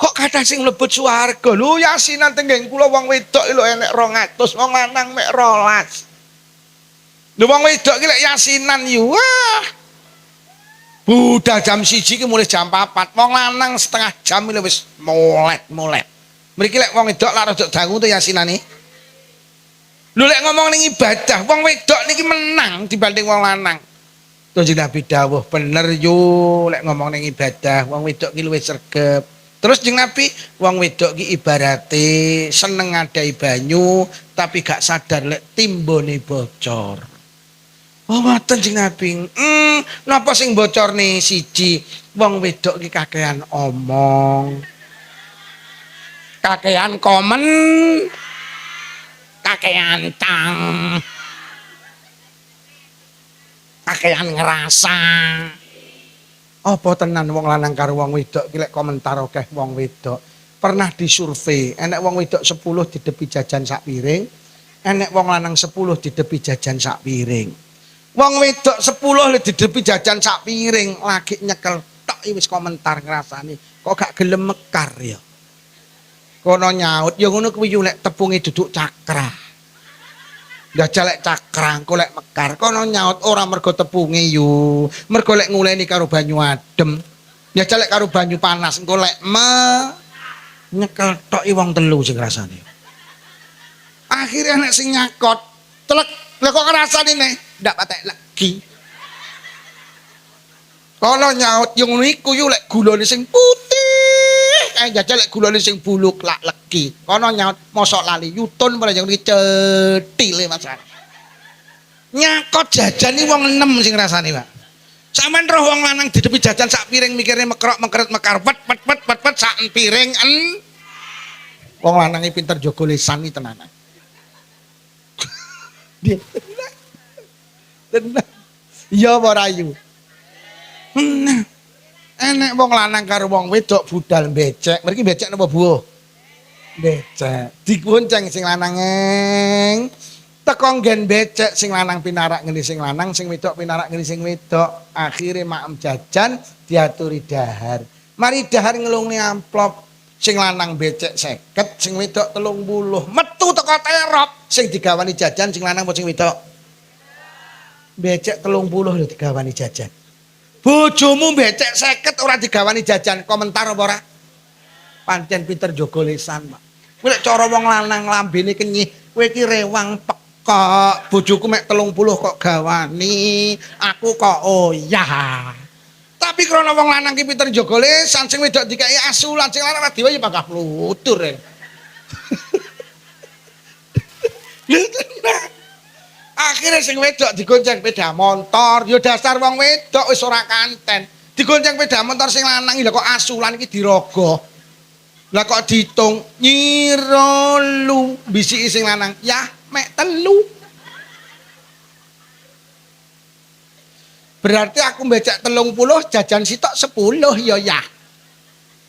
Kok kathah sing mlebet swarga. Lho yasinan tenggen kula wong wedok lho enek 200, wong lanang mek 12. Lho wong wedok ki lek yasinan yo wah. Budal jam 1 ki mulai jam 4. Wong lanang setengah jam lho wis molet. Mriki lek wong wedok lak rada dangu to yasinane. Lho lek ngomong ning ibadah, wong wedok niki menang dibanding wong lanang. Kanjeng Nabi dawuh bener yo lek ngomong ning ibadah, wong wedok ki luwih sregep. Terus Kanjeng Nabi, wong wedok ki ibarate seneng ngadai banyu tapi gak sadar lek timbone bocor. Oh ngoten Kanjeng Nabi. Napa sing bocor nih siji, wong wedok ki kakean omong. Kakean komen. Kakean tang. Kakean ngerasa. Apa tenan wong lanang karo wong wedok ki lek komentar akeh wong wedok. Pernah disurvei, enek wong wedok 10 didepi jajan sak piring, enek wong lanang 10 didepi jajan sak piring. Wong wedok 10 le didepi jajan sak piring, lagi nyekel tok wis komentar ngrasani, kok gak gelem mekar ya. Kono nyaut ya ngono kuwi lek tepunge duduk cakra. Njajal lek cakrang kok lek mekar kono nyaut ora mergo tepunge yo, mergo lek nguleni karo banyu adem. Njajal lek karo banyu panas engko lek nyekel toki wong telu sing rasane. Akhirnya nek sing nyakot telek lek kok ngrasani ne ndak patek legi. Kono nyaut yo ngono iku yo lek gulane sing putih kae njajal lek gulane sing buluk lak legi. Kono nyaut mosok lali yutun ora yang cethile Mas. Nyakot jajan iki wong 6 sing rasane, Pak. Sampeyan roh wong lanang didepi jajan sak piring mikirnya mekrok mekret mekar wet sak piring wong lanang iki pinter jaga lisan iki tenanan. Tenan. Iya apa rayu? Nah, enek wong lanang karo wong wedok budal becek. Mriki becek napa Bu? Becek. Digonceng sing lanang teko nggen becek sing lanang pinarak ngene sing lanang, sing wedok pinarak ngene sing wedok. Akhire maem jajan diaturi dahar. Mari dahar ngelungne amplop. Sing lanang becek 50, sing wedok 30. Metu teko terop sing digawani jajan sing lanang apa sing wedok? Becek 30 lho digawani jajan. Bojomu becek 50 ora digawani jajan, komentar apa ora? Pancen pinter jaga lisan, Pak. Kowe lek cara wong lanang lambene kenyih, kowe iki rewang pekok. Bojoku mek 30 kok gawani, aku kok oh ya. Tapi krana wong lanang ki pinter jaga lisan, sing wedok dikai asulan, sing lanang diwae ya bakal flutur. Akhirnya sing wedok digonceng sepeda motor, yo dasar wong wedok wis ora kanten. Digonceng sepeda motor sing lanang lha kok asulan iki dirogoh. Lah kok diitung nyira lu bisiki sing lanang, "Yah, mek telu." Berarti aku becek 30 jajan sitok 10 ya ya.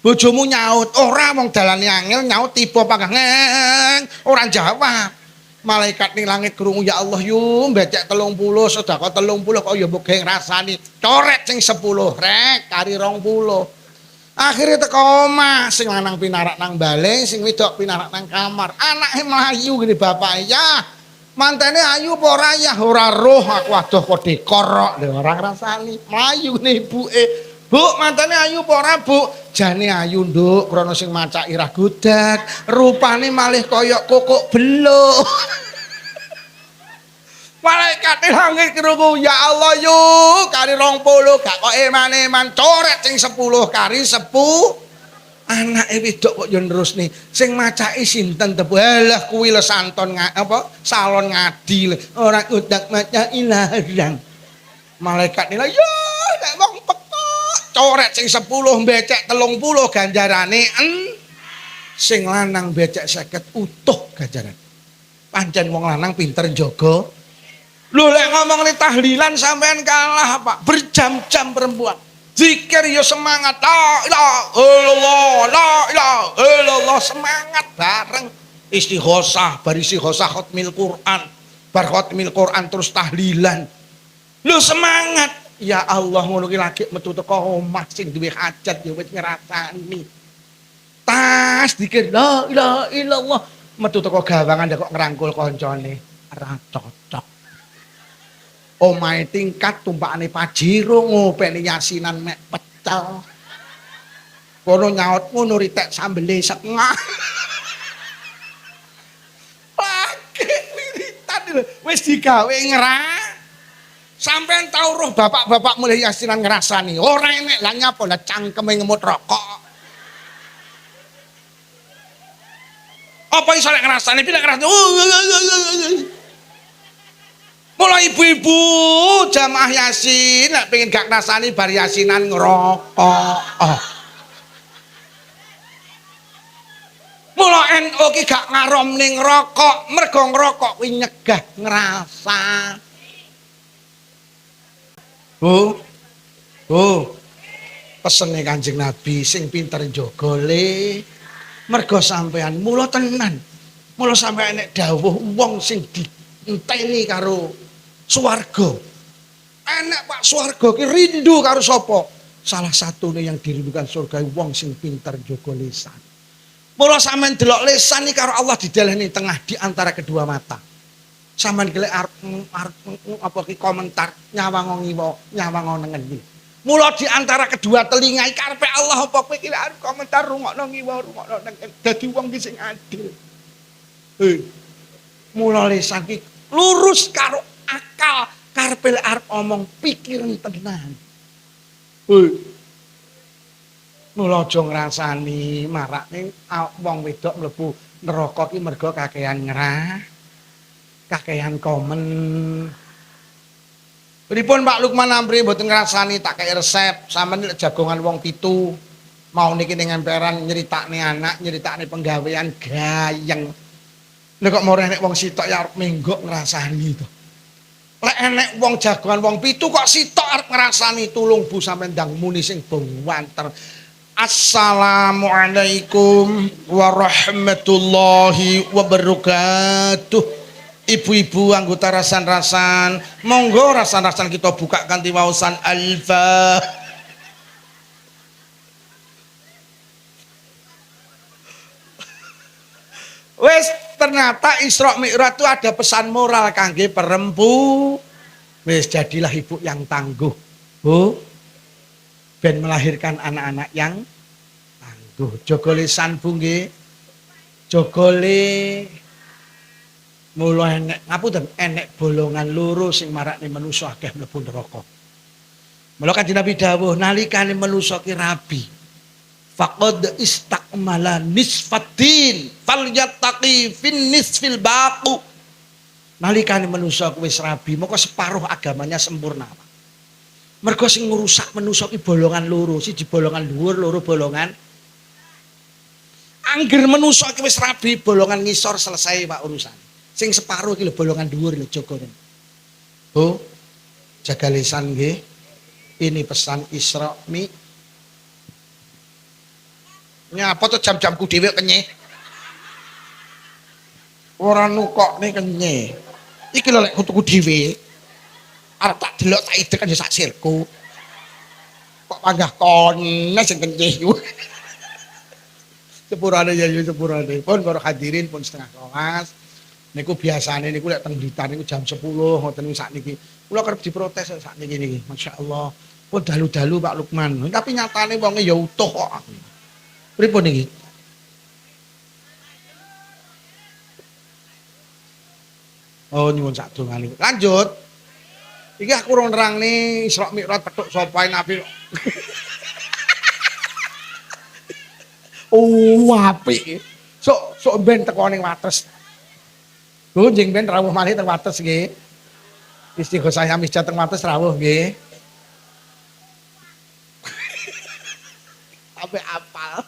Bojomu nyaut, ora wong dalane angel nyaut tiba panggang ora jawab. Malaikat ning langit krungu, "Ya Allah yu becek 30 sedekah 30 kok ya mbok geng rasani." Coret sing 10 rek kari 20. Akhirnya teko omah sing lanang pinarak nang baling, sing wedok pinarak nang kamar. Anake mlayu gini bapak ya. Mantene ayu apa ora ya? Ora roh aku adoh kok dikorok lho ora ngrasani. Mlayu ne ibuke. "Bu, mantene ayu apa ora, Bu?" "Jane ayu, Nduk, krana sing macak irah gudak, rupane malih kaya kokok beluk." Malaikat langit krungu, "Ya Allah yu, kari 20 gak kok eman-eman coret sing 10 kari 10." Anake wedok kok yo nerusne. Sing macake sinten tebu? Halah kuwi le santon apa? Salon ngadi le. Ora udak maca ilarang. Malaikat nila, "Ya, nek wong pekok coret sing 10 becek 30 ganjarane sing lanang becek 50 utuh ganjaran." Pancen wong lanang pinter njaga. Lho lek ngomong ni tahlilan sampean kalah, Pak. Berjam-jam perempuan. Zikir ya semangat, la ilaha illallah, la ilaha illallah, semangat bareng. Istighosah, bar istighosah khatmil Quran, bar khatmil Quran terus tahlilan. Lu semangat. Ya Allah ngono ki lagi metu teko omah sing duwe hajat ya wis ngrasani. Tas dikir la ilaha illallah, metu teko gawangan kok ngrangkul kancane, ora cocok. Omahe tingkat tumpakane pajero ngopeni yasinan mek pecel. Kono nyaut ngono ritek sambele setengah. Lagi wiritan lho wis digawe ngerah. Sampeyan tau roh bapak-bapak mulai yasinan ngrasani. Ora enek lah nyapa lah cangkeme ngemut rokok. Apa iso lek ngrasani pilek ngrasani. Mulai ibu-ibu jamaah yasin nek pengen gak ngrasani bar yasinan ngerokok. Mula NU ki gak ngarom ning rokok, mergo ngerokok kuwi nyegah ngrasa. Bu, pesene Kanjeng Nabi sing pinter njaga le, mergo sampean mula tenan. Mula sampean nek dawuh wong sing dienteni karo swarga. Enak Pak swarga ki rindu karo sapa? Salah satune yang dirindukan surga wong sing pinter njaga lisan. Mula sampean delok lisan iki karo Allah didelehni tengah di antara kedua mata. Sampeyan gelek arep apa ki komentar nyawang ngiwa, nyawang nengen. Mula di antara kedua telinga iki karepe Allah apa kowe iki arep komentar rungokno ngiwa, rungokno nengen. Dadi wong ki sing adil. Mula lisan ki lurus karo akal, karepe arep omong pikiran tenan. Mula aja ngrasani marakne wong wedok mlebu neraka ki mergo kakehan ngerah. Kakehan komen. Pripun Pak Lukman Amri mboten ngrasani tak kei resep sampeyan jagongan wong 7 mau niki ning emperan nyeritakne anak, nyeritakne penggawean gayeng. Nek kok more nek wong sitok ya arep menggok ngrasani to. Lek enek wong jagongan wong 7 kok sitok arep ngrasani tulung Bu sampeyan ndang muni sing bongwanter. Assalamualaikum warahmatullahi wabarakatuh. Ibu-ibu anggota rasan-rasan, monggo rasan-rasan kita buka kanthi waosan alfa. Wes ternyata Isra Mi'raj itu ada pesan moral kangge perempuan. Wes jadilah ibu yang tangguh, Bu. Ben melahirkan anak-anak yang tangguh. Jaga lisan Bu nggih. Jaga le. Mula enek ngapunten enek bolongan loro sing marakne manusa akeh mlebu neraka. Mula Kanjeng Nabi dawuh nalikane manusa ki rabi faqad istakmala nisfatin falyattaqi fin nisfil baqu. Nalikane manusa kuwi wis rabi, moko separuh agamanya sempurna. Mergo sing ngrusak manusa ki bolongan loro, siji bolongan dhuwur, loro bolongan. Angger manusa ki wis rabi, bolongan ngisor selesai Pak urusan. Sing separuh ki lho bolongan dhuwur lho jogone. Bu, jaga lisan nggih. Ini pesan Isra Mi. Nyapa tuh jam-jamku dhewe kenyeh. Ora nukokne kenyeh. Iki lho lek kutuku dhewe. Arep tak delok tak idek kan ya sak sirku. Kok panggah kone sing kenyeh iku. Sepurane ya sepurane. Pun para hadirin pun setengah kelas. Niku biasane niku lek teng Blitar niku jam 10 ngoten niku sakniki. Kula kerep diprotes sakniki niki. Masyaallah. Pun dalu-dalu Pak Lukman. Tapi nyatane wonge ya utuh kok. Pripun niki? Oh nyuwun sak dongane. Lanjut. Iki aku urung nerangne Isra Mi'raj petuk sapa nabi. Oh apik. Sok ben teko ning Wates. Lho njing ben rawuh malih teng Wates nggih. Istighosah Yamis teng Wates rawuh nggih. Sampai apal.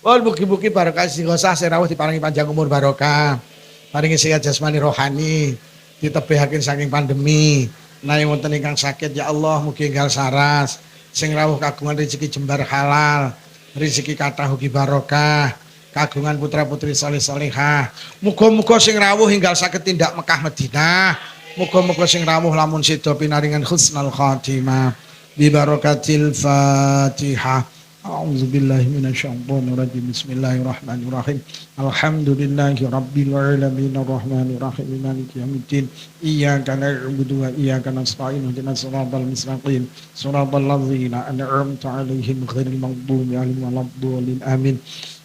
Wah mugi-mugi barokah istighosah sing rawuh diparingi panjang umur barokah. Paringi sehat jasmani rohani, ditebihaken saking pandemi. Menawi wonten ingkang sakit ya Allah mugi enggal saras. Sing rawuh kagungan rezeki jembar halal, rezeki kathah ugi barokah. Kagungan putra-putri saleh-salehah. Muga-muga sing rawuh enggal saged tindak Mekah Madinah. Muga-muga sing rawuh lamun sida pinaringan husnul khatimah. Bi barakatil Fatihah. أعوذ بالله من الشيطان الرجيم بسم الله الرحمن الرحيم الحمد لله رب العالمين الرحمن الرحيم مالك يوم الدين إياك نعبد وإياك نستعين اهدنا الصراط المستقيم صراط الذين أنعمت عليهم غير المغضوب عليهم ولا الضالين آمين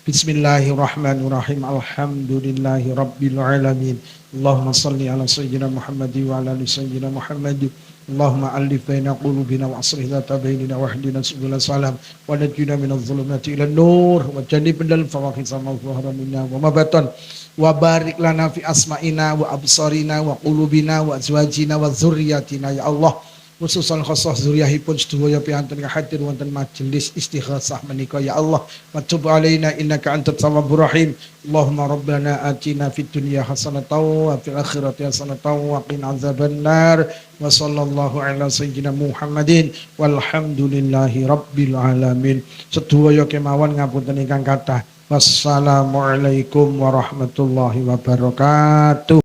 بسم الله الرحمن الرحيم الحمد لله رب العالمين اللهم صل على سيدنا محمد وعلى آل سيدنا محمد اللهم ألف بين قلوبنا وأصلح ذات بيننا واهدنا سبل السلام ونجنا من الظلمات إلى النور وجنبنا الفواحش ما ظهر منا وما بطن وبارك لنا في أسمائنا وأبصارنا وقلوبنا وأزواجنا وذرياتنا يا الله khususan khosah zuriyahipun sedaya piantun hadir wonten majelis istighosah menika ya Allah wa tub alaina innaka antat tawwabur rahim Allahumma rabbana atina fid dunya hasanatan wa fil akhirati hasanatan wa qina azabannar wa sallallahu ala sayyidina Muhammadin walhamdulillahi rabbil alamin sedaya kemawon ngapunten ingkang kathah wassalamualaikum warahmatullahi wabarakatuh.